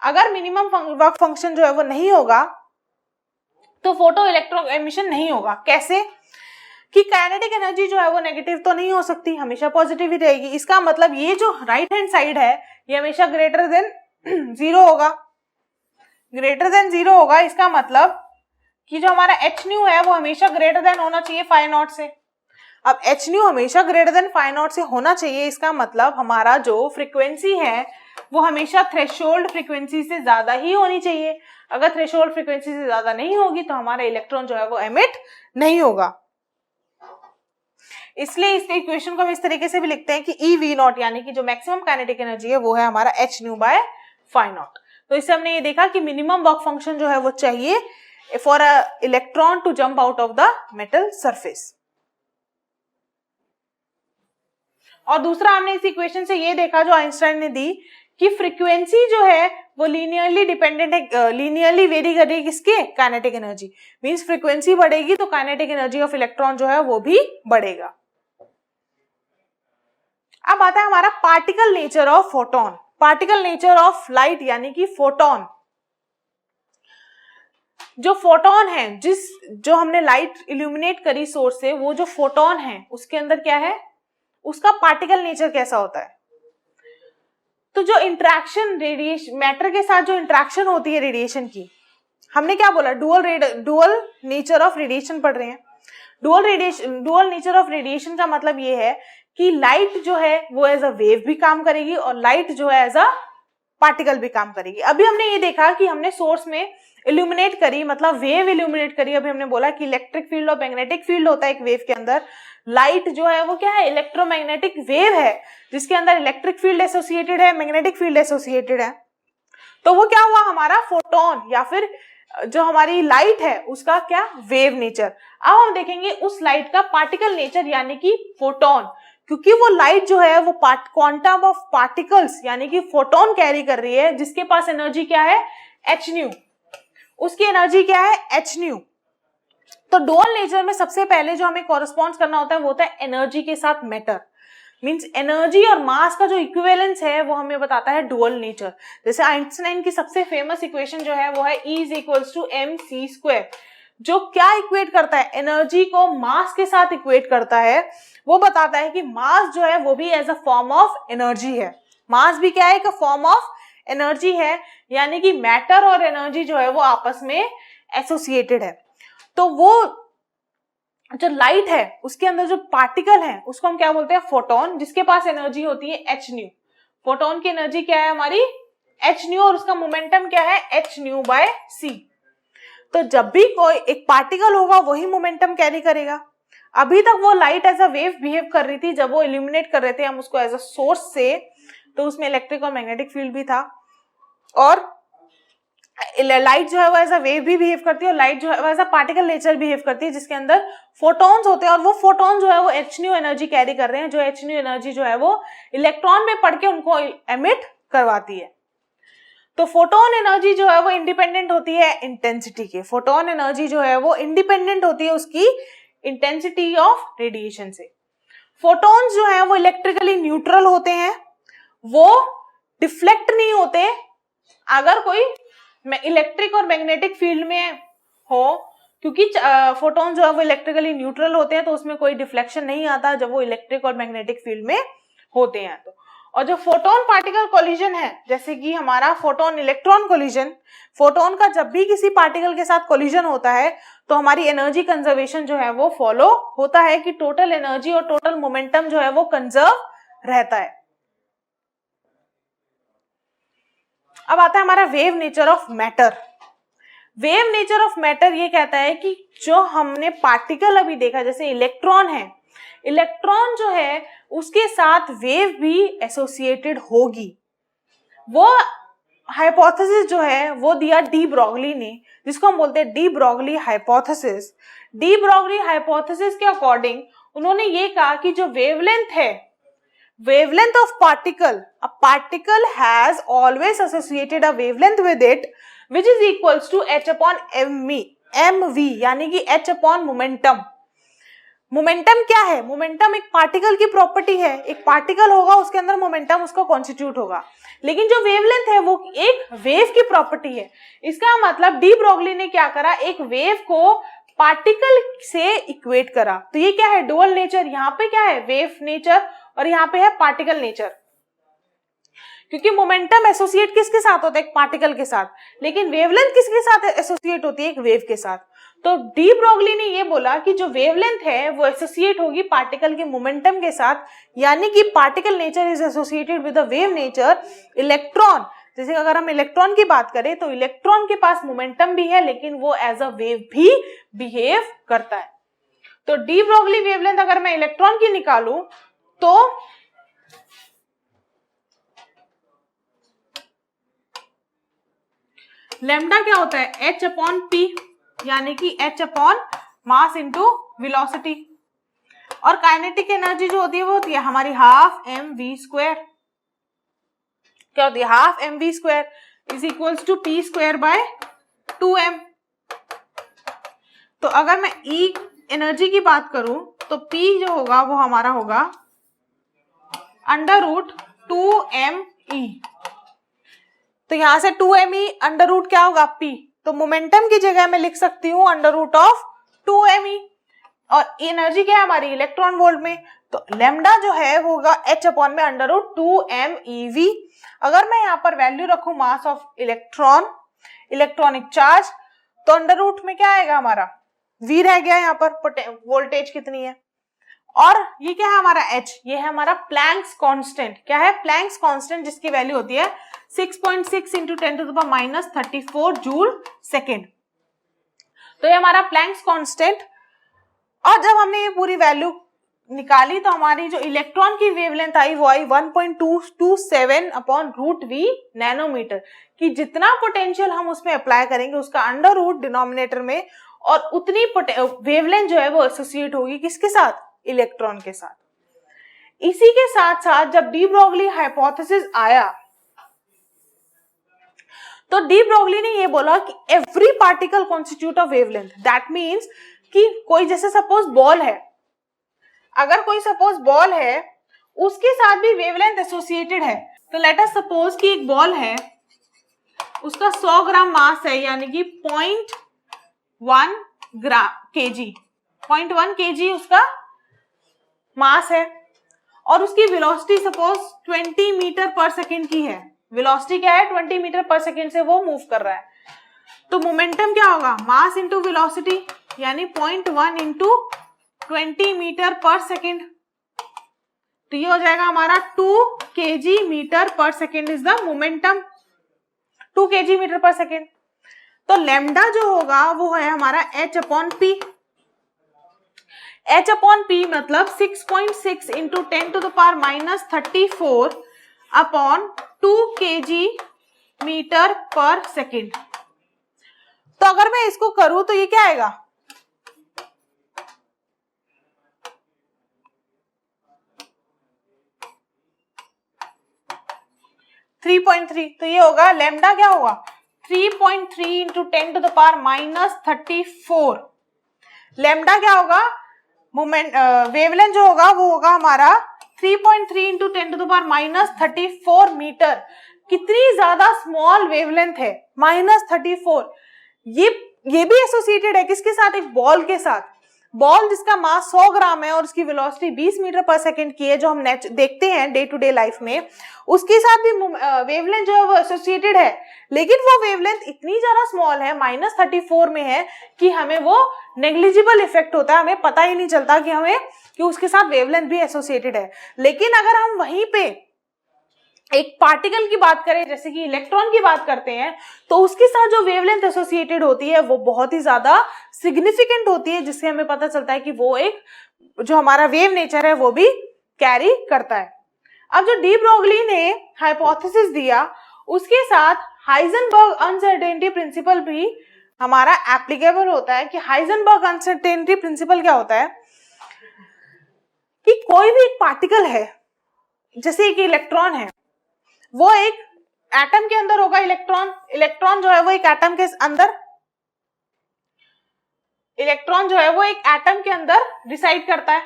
अगर मिनिमम वर्क फंक्शन जो है वो नहीं होगा तो फोटो इलेक्ट्रिक एमिशन नहीं होगा। कैसे कि काइनेटिक एनर्जी जो है वो नेगेटिव तो नहीं हो सकती, हमेशा पॉजिटिव ही रहेगी। इसका मतलब ये जो राइट हैंड साइड है ये हमेशा ग्रेटर देन जीरो होगा, ग्रेटर देन जीरो होगा। इसका मतलब कि जो हमारा एच न्यू है वो हमेशा ग्रेटर देन होना चाहिए फाई नॉट से। अब एच न्यू हमेशा ग्रेटर देन फाई नॉट से होना चाहिए, इसका मतलब हमारा जो फ्रीक्वेंसी है वो हमेशा थ्रेशोल्ड फ्रीक्वेंसी से ज्यादा ही होनी चाहिए। अगर थ्रेशोल्ड फ्रीक्वेंसी से ज्यादा नहीं होगी तो हमारा इलेक्ट्रॉन जो है वो एमिट नहीं होगा। इसलिए इस इक्वेशन को हम इस तरीके से भी लिखते हैं कि ई वी नॉट यानी कि जो मैक्सिमम काइनेटिक एनर्जी है वो है हमारा H nu by phi naught. तो इससे हमने ये देखा कि मिनिमम वर्क फंक्शन जो है वो चाहिए for a electron to jump out of the metal surface. और दूसरा हमने इस इक्वेशन से ये देखा जो आइंस्टाइन ने दी कि फ्रीक्वेंसी जो है वो लीनियरली डिपेंडेंट है, लीनियरली वेरी करेगी किसके, काइनेटिक एनर्जी। मींस फ्रीक्वेंसी बढ़ेगी तो काइनेटिक एनर्जी ऑफ इलेक्ट्रॉन जो है वो भी बढ़ेगा। अब आता है हमारा particle nature of photon, particle nature of light यानी कि फोटोन। जो फोटोन है, जो हमने लाइट इल्यूमिनेट करी सोर्स से, वो जो फोटोन है उसके अंदर क्या है, उसका पार्टिकल नेचर कैसा होता है। तो जो इंटरेक्शन रेडिएशन, मैटर के साथ जो इंटरेक्शन होती है रेडिएशन की, हमने क्या बोला, डुअल नेचर ऑफ रेडिएशन पढ़ रहे हैं। डुअल नेचर ऑफ रेडिएशन का मतलब ये है कि लाइट जो है वो एज अ वेव भी काम करेगी और लाइट जो है एज अ पार्टिकल भी काम करेगी। अभी हमने ये देखा कि हमने सोर्स में इल्यूमिनेट करी, मतलब वेव इल्यूमिनेट करी। अभी हमने बोला कि इलेक्ट्रिक फील्ड और मैग्नेटिक फील्ड होता है एक वेव के अंदर। लाइट जो है वो क्या है, इलेक्ट्रोमैग्नेटिक वेव है जिसके अंदर इलेक्ट्रिक फील्ड एसोसिएटेड है, मैग्नेटिक फील्ड एसोसिएटेड है। तो वो क्या हुआ, हमारा फोटोन या फिर जो हमारी लाइट है उसका क्या, वेव नेचर। अब हम देखेंगे उस लाइट का पार्टिकल नेचर यानी कि फोटोन, क्योंकि वो लाइट जो है वो क्वांटम ऑफ पार्टिकल्स यानी कि फोटोन कैरी कर रही है, जिसके पास एनर्जी क्या है, एच न्यू, उसकी एनर्जी क्या है, एच न्यू। तो डुअल नेचर में सबसे पहले जो हमें कॉरेस्पॉन्ड करना होता है वो होता है एनर्जी के साथ मैटर, मींस एनर्जी और मास का जो इक्विवेलेंस है वो हमें बताता है डुअल नेचर। जैसे आइंस्टाइन की सबसे फेमस इक्वेशन जो है वो है E is equals to mc², जो क्या इक्वेट करता है, एनर्जी को मास के साथ इक्वेट करता है। वो बताता है कि मास जो है वो भी as a form of energy है, मास भी क्या है, एक फॉर्म ऑफ एनर्जी है, यानी कि मैटर और एनर्जी जो है वो आपस में एसोसिएटेड है। तो वो जो लाइट है उसके अंदर जो पार्टिकल है उसको हम क्या बोलते हैं, फोटोन, जिसके पास एनर्जी होती है एच न्यू। फोटोन की एनर्जी क्या है हमारी, एच न्यू, और उसका मोमेंटम क्या है, एच न्यू बाय सी। तो जब भी कोई एक पार्टिकल होगा वही मोमेंटम कैरी करेगा। अभी तक वो light as a wave behave कर रही थी, जब वो इल्यूमिनेट कर रहे थे हम उसको एज अ सोर्स से, तो उसमें इलेक्ट्रिक और मैग्नेटिक फील्ड भी था, और लाइट जो है वो एज अ वेव भी बिहेव करती है, और लाइट जो है वो as a particle nature behave करती है, जिसके अंदर फोटॉन्स होते हैं, और वो फोटॉन जो है वो एच न्यू एनर्जी कैरी कर रहे हैं, जो एच न्यू एनर्जी जो है वो इलेक्ट्रॉन में पढ़ के उनको एमिट करवाती है। तो फोटोन एनर्जी जो है वो इंडिपेंडेंट होती है इंटेंसिटी के, फोटोन एनर्जी जो है वो इंडिपेंडेंट होती है उसकी इंटेंसिटी ऑफ रेडिएशन से। फोटॉन्स जो है वो इलेक्ट्रिकली न्यूट्रल होते हैं, वो डिफ्लेक्ट नहीं होते। अगर कोई इलेक्ट्रिक और मैग्नेटिक फील्ड में हो, क्योंकि फोटॉन जो है वो इलेक्ट्रिकली न्यूट्रल होते हैं, तो उसमें कोई डिफ्लेक्शन नहीं आता जब वो इलेक्ट्रिक और मैग्नेटिक फील्ड में होते हैं। तो और जो फोटोन पार्टिकल कोलिजन है, जैसे कि हमारा फोटोन इलेक्ट्रॉन कोलिजन, फोटोन का जब भी किसी पार्टिकल के साथ कोलिजन होता है तो हमारी एनर्जी कंजर्वेशन जो है वो फॉलो होता है, कि टोटल एनर्जी और टोटल मोमेंटम जो है वो कंजर्व रहता है। अब आता है हमारा wave nature of matter. Wave nature of matter ये कहता है कि जो हमने पार्टिकल अभी देखा, जैसे इलेक्ट्रॉन है, इलेक्ट्रॉन जो है उसके साथ वेव भी एसोसिएटेड होगी। वो हाइपोथेसिस जो है वो दिया डी ब्रॉगली ने, जिसको हम बोलते हैं de Broglie hypothesis. De Broglie hypothesis के अकॉर्डिंग उन्होंने ये कहा कि जो वेवलेंथ है, wavelength of particle, a particle has always associated a wavelength with it which is equals to h upon mv, यानी कि h upon momentum। मोमेंटम क्या है, मोमेंटम एक पार्टिकल की प्रॉपर्टी है, एक पार्टिकल होगा उसके अंदर मोमेंटम उसका कॉन्स्टिट्यूट होगा, लेकिन जो वेवलेंथ है वो एक वेव की प्रॉपर्टी है। इसका मतलब डी ब्रॉगली ने क्या करा, एक वेव को पार्टिकल से इक्वेट करा। तो ये क्या है, डुअल नेचर। यहाँ पे क्या है, वेव नेचर, और यहाँ पे है पार्टिकल नेचर, क्योंकि मोमेंटम एसोसिएट किसके साथ होता है, एक पार्टिकल के साथ, लेकिन वेवलेंथ किसके साथ एसोसिएट होती है, एक वेव के साथ। तो डी ब्रॉगली ने ये बोला कि जो वेवलेंथ है वो एसोसिएट होगी पार्टिकल के मोमेंटम के साथ, यानी कि particle nature is associated with the wave nature. Electron, जैसे अगर हम इलेक्ट्रॉन की बात करें तो इलेक्ट्रॉन के पास मोमेंटम भी है, लेकिन वो एज अ वेव भी बिहेव करता है। तो डी ब्रॉगली वेवलेंथ अगर मैं इलेक्ट्रॉन की निकालूं तो लैम्डा क्या होता है, h अपॉन p, यानी कि h upon mass into velocity. और काइनेटिक एनर्जी जो होती है वो होती है हमारी हाफ mv²। क्या होती है, half mv² is equals to p² by 2m। तो अगर मैं E एनर्जी की बात करूं तो P जो होगा वो हमारा होगा √2me। तो यहां से 2me अंडर रूट क्या होगा, P। तो मोमेंटम की जगह मैं लिख सकती हूँ √2me। और एनर्जी क्या है हमारी, इलेक्ट्रॉन वोल्ट में। तो लैम्डा जो है वो होगा h अपॉन में √2mev। अगर मैं यहाँ पर वैल्यू रखूं mass of electron, electronic charge, तो अंडर रूट में क्या आएगा हमारा, v रह गया यहाँ पर, वोल्टेज कितनी है। और ये क्या है हमारा h, ये है हमारा प्लैंक्स कांस्टेंट। क्या है, प्लैंक्स कांस्टेंट, जिसकी वैल्यू होती है 6.6 इंटू 10⁻⁻34 जूल सेकेंड। तो ये हमारा प्लैंक्स कांस्टेंट। और जब हमने ये पूरी वैल्यू निकाली तो हमारी जो इलेक्ट्रॉन की वेवलेंथ आई वो आई 1.227 अपॉन रूट वी नैनोमीटर, कि जितना पोटेंशियल हम उसमें अप्लाई करेंगे उसका अंडर रूट डिनोमिनेटर में, और उतनी वेवलेंथ जो है वो एसोसिएट होगी किसके साथ, इलेक्ट्रॉन के साथ। इसी के साथ साथ जब डी ब्रोगली हाइपोथेसिस आया तो डी ब्रोगली ने ये बोला कि every particle constitute of wavelength, that means कि कोई जैसे सपोज बॉल है, अगर कोई सपोज बॉल है उसके साथ भी वेवलेंथ एसोसिएटेड है, तो लेट अस सपोज कि एक बॉल है, उसका 100 ग्राम मास है, यानी कि 0.1 ग्राम केजी, 0.1 केजी उसका मास है, और उसकी velocity suppose 20 metre per second की है। वेलोसिटी क्या है, 20 मीटर पर सेकेंड से वो मूव कर रहा है। तो मोमेंटम क्या होगा, मास इंटू वेलोसिटी, यानी 0.1 इंटू 20 मीटर पर सेकेंड, तो ये हो जाएगा हमारा 2 kg metre per second is the momentum, 2 kg metre per second. तो लेमडा जो होगा वो है हमारा h upon P. h upon P मतलब 6.6 into 10 to the power minus 34 upon 2 kg metre per second. तो अगर मैं इसको करूं तो ये क्या आएगा, 3.3, तो ये होगा लेमडा क्या होगा 3.3 into 10 to the power minus 34। Lambda क्या होगा, मोमेंट वेवलेंथ जो होगा वो होगा हमारा 3.3 into 10 to the power minus 34 metre. कितनी ज्यादा स्मॉल वेवलेंथ है, माइनस 34। ये भी एसोसिएटेड है किसके साथ, एक बॉल के साथ। बॉल जिसका मास 100 ग्राम है और उसकी वेलोसिटी 20 मीटर पर सेकंड की है, जो हम देखते हैं डे टू डे लाइफ में, उसके साथ भी वेवलेंथ जो है वो एसोसिएटेड है, लेकिन वो वेवलेंथ इतनी ज्यादा स्मॉल है, माइनस 34 में है, कि हमें वो नेग्लिजिबल इफेक्ट होता है, हमें पता ही नहीं चलता कि उसके साथ वेवलेंथ भी एसोसिएटेड है। लेकिन अगर हम वहीं पे एक पार्टिकल की बात करें, जैसे कि इलेक्ट्रॉन की बात करते हैं, तो उसके साथ जो वेवलेंथ एसोसिएटेड होती है वो बहुत ही ज्यादा सिग्निफिकेंट होती है, जिससे हमें पता चलता है कि वो एक जो हमारा वेव नेचर है वो भी कैरी करता है। अब जो डी ब्रोगली ने हाइपोथेसिस दिया, उसके साथ हाइजेनबर्ग अनसर्टेनिटी प्रिंसिपल भी हमारा एप्लीकेबल होता है। कि हाइजेनबर्ग अनसर्टेनिटी प्रिंसिपल क्या होता है, कि कोई भी एक पार्टिकल है, जैसे एक इलेक्ट्रॉन है, वो एक एटम के अंदर होगा, इलेक्ट्रॉन जो है वो एक एटम के अंदर, इलेक्ट्रॉन जो है वो एक एटम के अंदर रिसाइड करता है।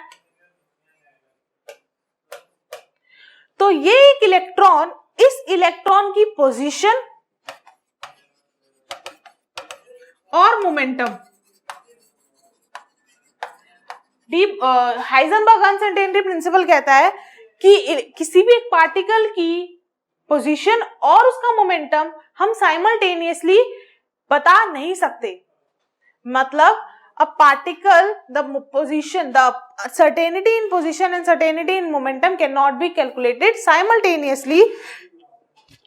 तो ये एक इलेक्ट्रॉन, इस इलेक्ट्रॉन की पोजीशन और मोमेंटम, हाइजेनबर्ग अनसर्टेनिटी प्रिंसिपल कहता है कि किसी भी एक पार्टिकल की पोजीशन और उसका मोमेंटम हम साइमल्टेनियसली बता नहीं सकते। मतलब a particle, the position, the certainty in position and certainty in momentum cannot be calculated simultaneously।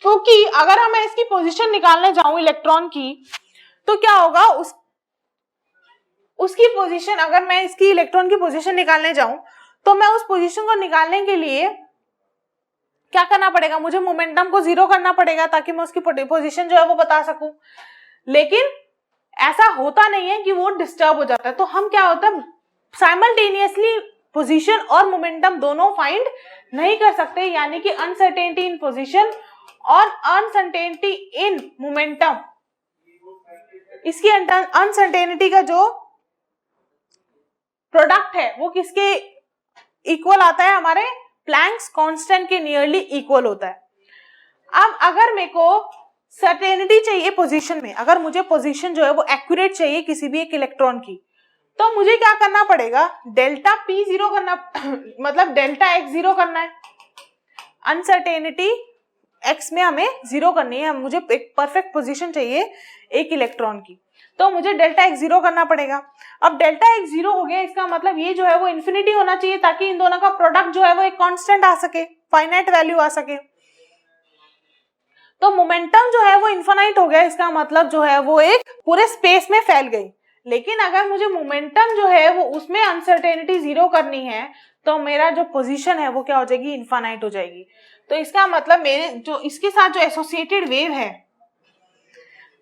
क्योंकि अगर मैं इसकी पोजीशन निकालने जाऊं इलेक्ट्रॉन की, तो क्या होगा, उसकी पोजीशन, अगर मैं इसकी इलेक्ट्रॉन की पोजीशन निकालने जाऊं, तो मैं उस पोजीशन को निकालने के लिए क्या करना पड़ेगा, मुझे मोमेंटम को 0 करना पड़ेगा, ताकि मैं उसकी पोजीशन जो है वो बता सकूं। लेकिन ऐसा होता नहीं है कि वो डिस्टर्ब हो जाता है। तो हम क्या होता है, साइमल्टेनियसली पोजीशन और मोमेंटम दोनों फाइंड नहीं कर सकते, यानी कि अनसर्टेनिटी इन पोजीशन और अनसर्टेनिटी इन मोमेंटम, इसकी अनसर्टेनिटी का जो प्रोडक्ट है वो किसके इक्वल आता है, हमारे प्लैंक्स कांस्टेंट के नियरली इक्वल होता है। अब अगर मेरे को सर्टेनिटी चाहिए पोजीशन में, अगर मुझे पोजीशन जो है वो एक्यूरेट चाहिए किसी भी एक इलेक्ट्रॉन की, तो मुझे क्या करना पड़ेगा, डेल्टा पी 0 करना मतलब डेल्टा एक्स 0 करना है। अनसर्टेनिटी एक्स में हमें 0 करनी है, मुझे एक परफेक्ट पोजीशन चाहिए एक इलेक्ट्रॉन की, तो मुझे डेल्टा एक्स 0 करना पड़ेगा। अब डेल्टा एक्स 0 हो गया, इसका मतलब ये जो है वो इन्फिनिटी होना चाहिए, ताकि इन दोनों का प्रोडक्ट जो है वो एक कांस्टेंट आ सके, फाइनाइट वैल्यू आ सके। तो मोमेंटम जो है वो इन्फिनाइट हो गया, इसका मतलब जो है वो एक पूरे स्पेस में फैल गई, लेकिन अगर मुझे मोमेंटम जो है वो उसमें अनसर्टेनिटी 0 करनी है तो मेरा जो पोजीशन है वो क्या हो जाएगी, इनफाइनाइट हो जाएगी। तो इसका मतलब मेरे जो इसके साथ जो एसोसिएटेड वेव है,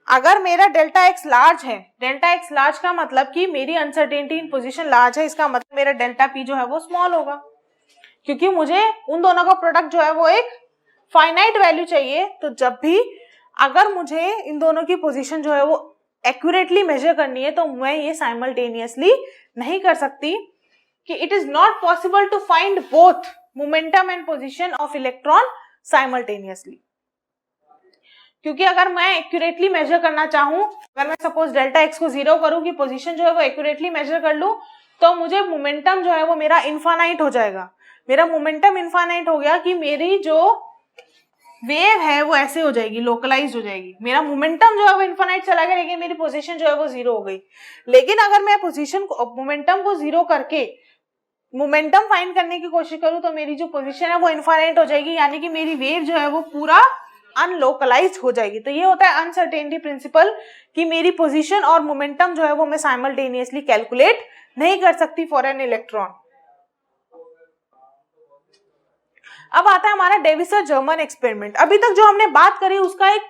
अगर मेरा डेल्टा एक्स लार्ज है, डेल्टा एक्स लार्ज का मतलब कि मेरी अनसर्टेनिटी इन पोजीशन लार्ज है, इसका मतलब मेरा डेल्टा पी जो है वो स्मॉल होगा, क्योंकि मुझे उन दोनों का प्रोडक्ट जो है वो एक फाइनाइट वैल्यू चाहिए। तो जब भी अगर मुझे इन दोनों की पोजीशन जो है वो एक्यूरेटली मेजर करनी है तो मैं ये साइमल्टेनियसली नहीं कर सकती, कि it is not possible to find both momentum and position of electron simultaneously. क्योंकि अगर मैं एक्यूरेटली मेजर करना चाहूं, अगर मैं सपोज डेल्टा एक्स को 0 करूं कि पोजीशन जो है वो एक्यूरेटली मेजर कर लूं, तो मुझे मोमेंटम जो है वो मेरा इनफाइनाइट हो जाएगा। मेरा मोमेंटम इनफाइनाइट हो गया कि मेरी जो वेव है वो ऐसे हो जाएगी, लोकलाइज हो जाएगी। मेरा मोमेंटम जो है वो इनफाइनाइट चला गया, लेकिन मेरी पोजीशन जो है वो 0 हो गई। लेकिन अगर मैं पोजीशन को, मोमेंटम को 0 करके मोमेंटम फाइंड करने की कोशिश करूं तो मेरी जो पोजीशन है वो इनफाइनाइट हो जाएगी, यानी कि मेरी वेव जो है वो पूरा अनलोकलाइज हो जाएगी। तो ये होता है अनसर्टेनिटी प्रिंसिपल, कि मेरी पोजीशन और मोमेंटम जो है वो मैं साइमल्टेनियसली कैलकुलेट नहीं कर सकती फॉर एन इलेक्ट्रॉन। अब आता है हमारा डेविसन जर्मन एक्सपेरिमेंट। अभी तक जो हमने बात करी उसका एक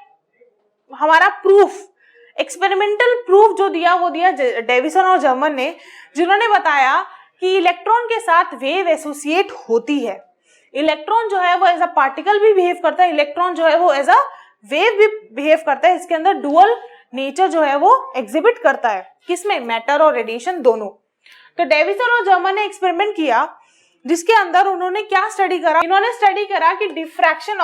हमारा प्रूफ, एक्सपेरिमेंटल प्रूफ जो दिया वो दिया डेविसन और जर्मन ने, जिन्होंने बताया कि इलेक्ट्रॉन के साथ वेव एसोसिएट होती है। इलेक्ट्रॉन जो है वो एज अ पार्टिकल भी बिहेव करता है, इलेक्ट्रॉन जो है वो एज अ वेव भी बिहेव करता है। इसके अंदर डुअल नेचर जो है वो एग्जिबिट करता है, किसमें, मैटर और रेडिएशन दोनों। तो डेविसन और जर्मन ने एक्सपेरिमेंट किया, जिसके अंदर उन्होंने क्या स्टडी करा, इन्होंने स्टडी करा कि diffraction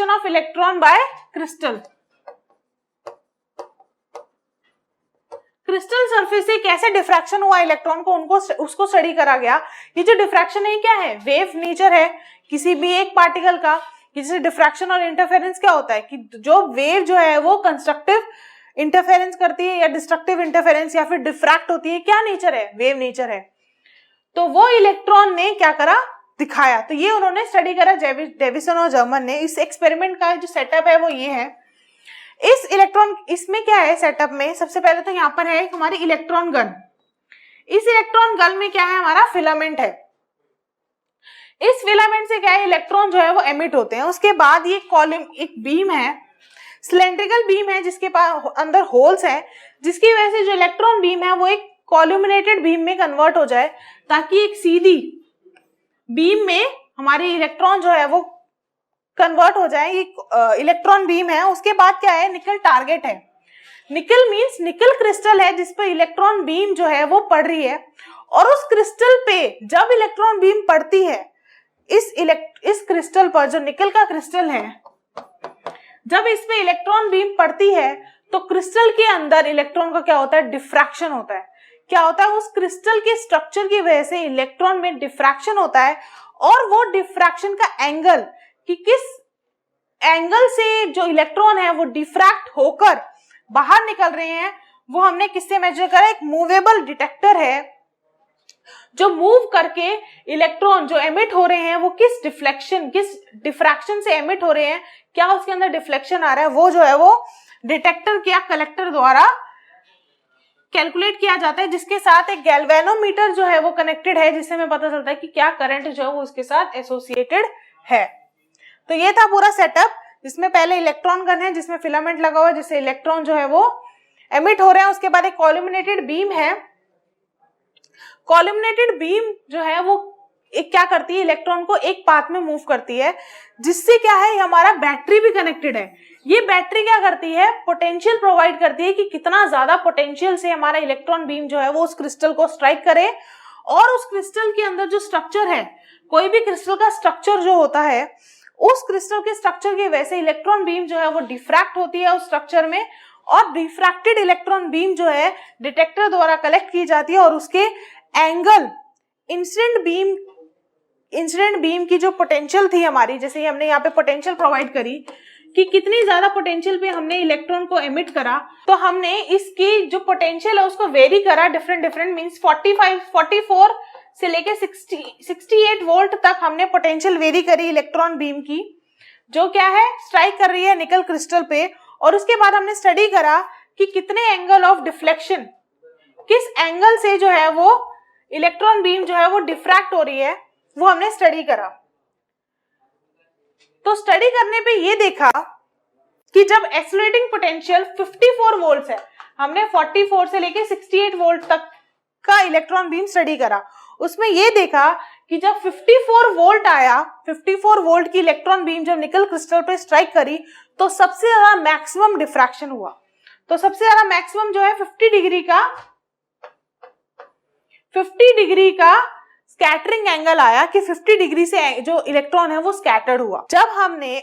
of electron by crystal. Crystal surface से कैसे डिफ्रैक्शन हुआ इलेक्ट्रॉन को, उसको स्टडी करा गया। ये जो डिफ्रैक्शन है क्या है, वेव नेचर है किसी भी एक पार्टिकल का। जैसे डिफ्रैक्शन और इंटरफेरेंस क्या होता है कि जो वेव जो है वो कंस्ट्रक्टिव इंटरफेरेंस करती है या डिस्ट्रक्टिव इंटरफेरेंस या फिर डिफ्रैक्ट होती है, क्या नेचर है, वेव नेचर है। तो वो इलेक्ट्रॉन ने क्या करा, दिखाया। तो ये उन्होंने स्टडी करा डेविसन और जर्मन ने। इस एक्सपेरिमेंट का जो सेटअप है वो ये है। इस इलेक्ट्रॉन, इसमें क्या है सेटअप में, सबसे पहले तो यहाँ पर है हमारी इलेक्ट्रॉन गन। इस इलेक्ट्रॉन गन में क्या है, हमारा फिलामेंट है। इस फिलामेंट से क्या है, इलेक्ट्रॉन जो है वो एमिट होते हैं। उसके बाद ये कॉलम, एक बीम है, सिलेंड्रिकल बीम है, जिसके पास अंदर होल्स है, जिसकी वजह से जो इलेक्ट्रॉन बीम है वो एक कॉल्यूमिनेटेड बीम में कन्वर्ट हो जाए, ताकि एक सीधी बीम में हमारे इलेक्ट्रॉन जो है वो कन्वर्ट हो जाए। ये इलेक्ट्रॉन बीम है। उसके बाद क्या है, निकल टारगेट है। निकल मींस निकल क्रिस्टल है जिस पर इलेक्ट्रॉन बीम जो है वो पड़ रही है, और उस क्रिस्टल पे जब इलेक्ट्रॉन बीम पड़ती है, इस क्रिस्टल पर, जो निकल का क्रिस्टल है, जब इस पे इलेक्ट्रॉन बीम पड़ती है तो क्रिस्टल के अंदर इलेक्ट्रॉन का क्या होता है, डिफ्रैक्शन होता है। क्या होता है, उस क्रिस्टल के स्ट्रक्चर की वजह से इलेक्ट्रॉन में डिफ्रैक्शन होता है, और वो डिफ्रैक्शन का एंगल, कि किस एंगल से जो इलेक्ट्रॉन है वो डिफ्रैक्ट होकर बाहर निकल रहे हैं, वो हमने किससे मेजर करा, एक मूवेबल डिटेक्टर है जो मूव करके इलेक्ट्रॉन जो एमिट हो रहे हैं वो किस डिफ्रैक्शन से एमिट हो रहे हैं, क्या उसके अंदर डिफ्लेक्शन आ रहा है, वो जो है वो डिटेक्टर या कलेक्टर द्वारा कैलकुलेट किया जाता है, जिसके साथ एक गैल्वेनोमीटर जो है वो कनेक्टेड है, जिससे हमें पता चलता है कि क्या करंट जो है वो उसके साथ एसोसिएटेड है। तो ये था पूरा सेटअप, जिसमें पहले इलेक्ट्रॉन गन है जिसमें फिलामेंट लगा हुआ है, जिससे इलेक्ट्रॉन जो है वो एमिट हो रहे हैं। उसके बाद एक कॉल्यूमिनेटेड बीम है। कॉल्यूमिनेटेड बीम जो है वो एक क्या करती है, इलेक्ट्रॉन को एक पाथ में मूव करती है, जिससे क्या है, हमारा बैटरी भी कनेक्टेड है। ये बैटरी क्या करती है, पोटेंशियल प्रोवाइड करती है कि कितना ज्यादा पोटेंशियल से हमारा इलेक्ट्रॉन बीम जो है वो उस क्रिस्टल को स्ट्राइक करे, और उस क्रिस्टल के अंदर जो स्ट्रक्चर है, कोई भी क्रिस्टल का स्ट्रक्चर जो होता है, उस क्रिस्टल के स्ट्रक्चर की वजह से इलेक्ट्रॉन बीम जो है वो डिफ्रैक्ट होती है उस स्ट्रक्चर में, और डिफ्रैक्टेड इलेक्ट्रॉन बीम जो है डिटेक्टर द्वारा कलेक्ट की जाती है, और उसके एंगल इंसिडेंट बीम की जो पोटेंशियल थी हमारी, जैसे हमने यहाँ पे पोटेंशियल प्रोवाइड करी कि कितनी ज्यादा पोटेंशियल पे हमने इलेक्ट्रॉन को एमिट करा, तो हमने इसकी जो पोटेंशियल है उसको वेरी करा, डिफरेंट मींस 44 से लेके 68 वोल्ट तक हमने पोटेंशियल वेरी करी इलेक्ट्रॉन बीम की, जो क्या है स्ट्राइक कर रही है निकल क्रिस्टल पे। और उसके बाद हमने स्टडी करा कि कितने एंगल ऑफ डिफ्लेक्शन, किस एंगल से जो है वो इलेक्ट्रॉन बीम जो है वो डिफ्रैक्ट हो रही है, वो हमने स्टडी करा। तो स्टडी करने पे ये देखा कि जब एक्सीलरेटिंग पोटेंशियल 54 वोल्ट है, हमने 44 से लेके 68 वोल्ट तक का इलेक्ट्रॉन बीम स्टडी करा, उसमें ये देखा कि जब 54 वोल्ट आया, 54 वोल्ट की इलेक्ट्रॉन बीम जब निकल क्रिस्टल पे स्ट्राइक करी तो सबसे ज्यादा मैक्सिमम डिफ्रैक्शन हुआ। तो सबसे ज्यादा मैक्सिमम जो है 50 डिग्री का स्कैटरिंग एंगल आया कि 50 डिग्री से जो इलेक्ट्रॉन है वो स्कैटर्ड हुआ। जब हमने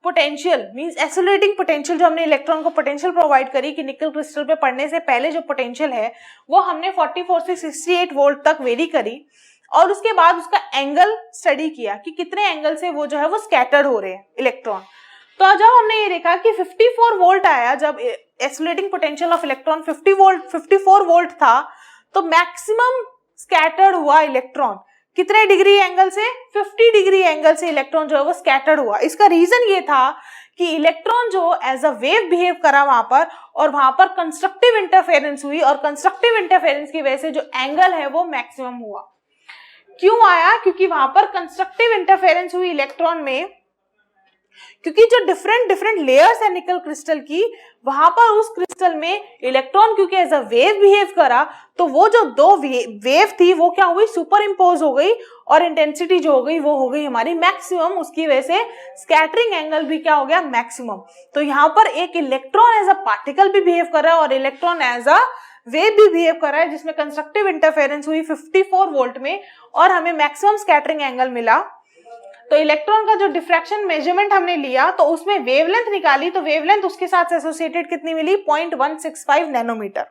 पोटेंशियल मींस एक्सीलरेटिंग पोटेंशियल, जो हमने इलेक्ट्रॉन को पोटेंशियल प्रोवाइड करी कि निकल क्रिस्टल पे पड़ने से पहले जो पोटेंशियल है वो हमने 44 से 68 वोल्ट तक वेरी करी, और उसके बाद उसका एंगल स्टडी किया कि कितने एंगल से वो जो है वो स्कैटर्ड हो रहे हैं इलेक्ट्रॉन। तो जब हमने ये देखा कि 54 वोल्ट आया, जब accelerating potential of electron 54 volt था, तो मैक्सिमम स्कैटर्ड हुआ इलेक्ट्रॉन कितने डिग्री एंगल से, 50 डिग्री एंगल से इलेक्ट्रॉन जो है वो स्कैटर्ड हुआ। इसका रीजन ये था कि इलेक्ट्रॉन जो एज अ वेव बिहेव करा वहां पर, और वहां पर कंस्ट्रक्टिव इंटरफेरेंस हुई, और कंस्ट्रक्टिव इंटरफेरेंस की वजह से जो एंगल है वो मैक्सिमम हुआ। क्यों आया? क्योंकि वहां पर कंस्ट्रक्टिव इंटरफेरेंस हुई इलेक्ट्रॉन में, क्योंकि जो डिफरेंट लेयर्स है निकल क्रिस्टल की, वहां पर उस क्रिस्टल में इलेक्ट्रॉन क्योंकि एज अ वेव बिहेव करा, तो वो जो दो वेव थी वो क्या हुई, सुपर इम्पोज हो गई, और इंटेंसिटी जो हो गई वो हो गई हमारी मैक्सिमम। उसकी वजह से स्कैटरिंग एंगल भी क्या हो गया, मैक्सिमम। तो यहाँ पर एक इलेक्ट्रॉन एज अ पार्टिकल भी बिहेव कर रहा है और इलेक्ट्रॉन एज अ वेव भी बिहेव कर रहा है, जिसमें कंस्ट्रक्टिव इंटरफेरेंस हुई 54 वोल्ट में, और हमें मैक्सिमम स्कैटरिंग एंगल मिला। तो इलेक्ट्रॉन का जो डिफ्रैक्शन मेजरमेंट हमने लिया तो उसमें वेवलेंथ निकाली, तो वेवलेंथ उसके साथ एसोसिएटेड कितनी मिली, 0.165 नैनोमीटर।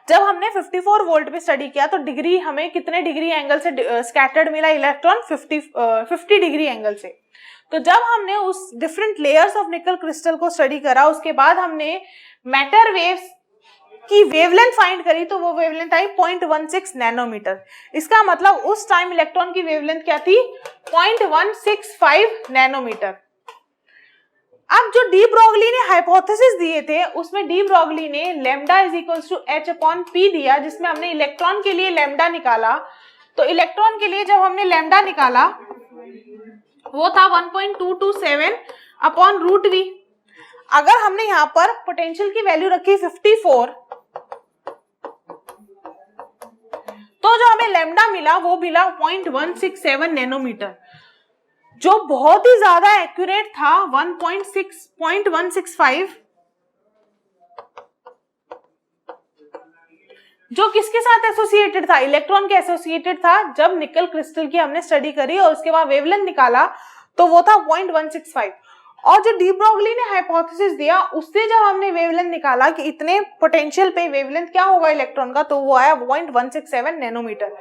जब हमने 54 वोल्ट पे स्टडी किया तो डिग्री हमें कितने डिग्री एंगल से स्कैटर्ड मिला इलेक्ट्रॉन, 50 डिग्री एंगल से। तो जब हमने उस different layers of nickel crystal को स्टडी करा, उसके बाद हमने मैटर वेव्स की वेवलेंथ फाइंड करी, तो वो वेवलेंथ आई 0.16 नैनोमीटर। इसका मतलब उस टाइम इलेक्ट्रॉन की वेवलेंथ क्या थी, 0.165 नैनोमीटर। अब जो डी ब्रॉगली ने हाइपोथेसिस दिए थे, उसमें डी ब्रॉगली ने lambda is equals to h/p दिया, जिसमें हमने इलेक्ट्रॉन के लिए लैम्डा निकाला। तो इलेक्ट्रॉन के लिए जब हमने लैम्डा निकाला वो था 1.227 अपॉन √v। अगर हमने यहाँ पर पोटेंशियल की वैल्यू रखी 54, तो जो हमें लैम्डा मिला वो मिला 0.167 नैनोमीटर, जो बहुत ही ज्यादा एक्यूरेट था। 1.65 जो किसके साथ एसोसिएटेड था, इलेक्ट्रॉन के एसोसिएटेड था। जब निकल क्रिस्टल की हमने स्टडी करी और उसके बाद वेवलेंथ निकाला तो वो था 0.165, और जो डी ब्रॉगली ने हाइपोथेसिस दिया उससे जब हमने वेवलेंथ निकाला कि इतने पोटेंशियल पे वेवलेंथ क्या होगा इलेक्ट्रॉन का, तो वो आया 0.167 नैनोमीटर।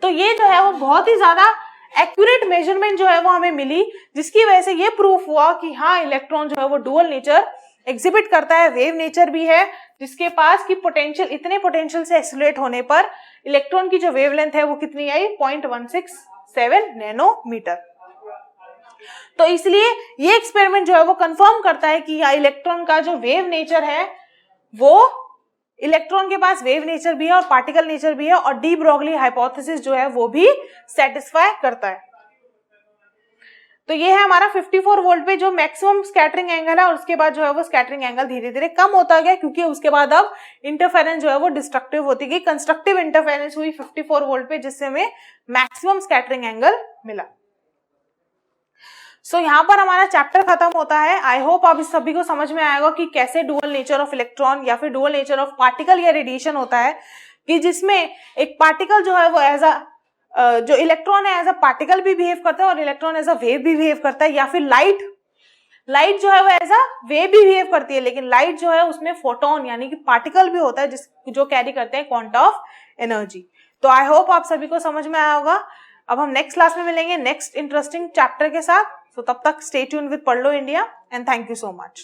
तो ये जो है वो बहुत ही ज्यादा एक्यूरेट मेजरमेंट जो है वो हमें मिली, जिसकी वजह से ये प्रूफ हुआ कि हाँ इलेक्ट्रॉन जो है वो डुअल नेचर एग्जिबिट करता है, वेव नेचर भी है, जिसके पास की पोटेंशियल, इतने पोटेंशियल से एक्सीलरेट होने पर इलेक्ट्रॉन की जो वेवलेंथ है वो कितनी आई, 0.167 नैनोमीटर। तो इसलिए ये एक्सपेरिमेंट जो है वो कंफर्म करता है कि इलेक्ट्रॉन का जो वेव नेचर है वो, इलेक्ट्रॉन के पास वेव नेचर भी है और पार्टिकल नेचर भी है, और डी ब्रॉगली हाइपोथेसिस जो है वो भी सेटिस्फाई करता है। तो ये है हमारा 54 वोल्ट पे जो मैक्सिमम स्कैटरिंग एंगल है, और उसके बाद जो है वो स्कैटरिंग एंगल धीरे धीरे कम होता गया, क्योंकि उसके बाद अब इंटरफेरेंस जो है वो डिस्ट्रक्टिव होती गई। कंस्ट्रक्टिव इंटरफेरेंस हुई 54 वोल्ट पे, जिससे हमें मैक्सिमम स्कैटरिंग एंगल मिला। सो यहाँ पर हमारा चैप्टर खत्म होता है। आई होप आप इस सभी को समझ में आएगा कि कैसे डुअल नेचर ऑफ इलेक्ट्रॉन या फिर डुअल नेचर ऑफ पार्टिकल या रेडिएशन होता है, कि जिसमें एक पार्टिकल जो है वो एज अ जो इलेक्ट्रॉन है एज अ पार्टिकल भी बिहेव करता है और इलेक्ट्रॉन एज अ वेव भी बिहेव करता है, या फिर लाइट जो है वो एज अ वेव भी बिहेव करती है, लेकिन लाइट जो है उसमें फोटोन यानी कि पार्टिकल भी होता है जो कैरी करते हैं क्वांटम ऑफ एनर्जी। तो आई होप आप सभी को समझ में आया होगा। अब हम नेक्स्ट क्लास में मिलेंगे नेक्स्ट इंटरेस्टिंग चैप्टर के साथ। तो तब तक stay tuned with Padh Lo India, and thank you so much.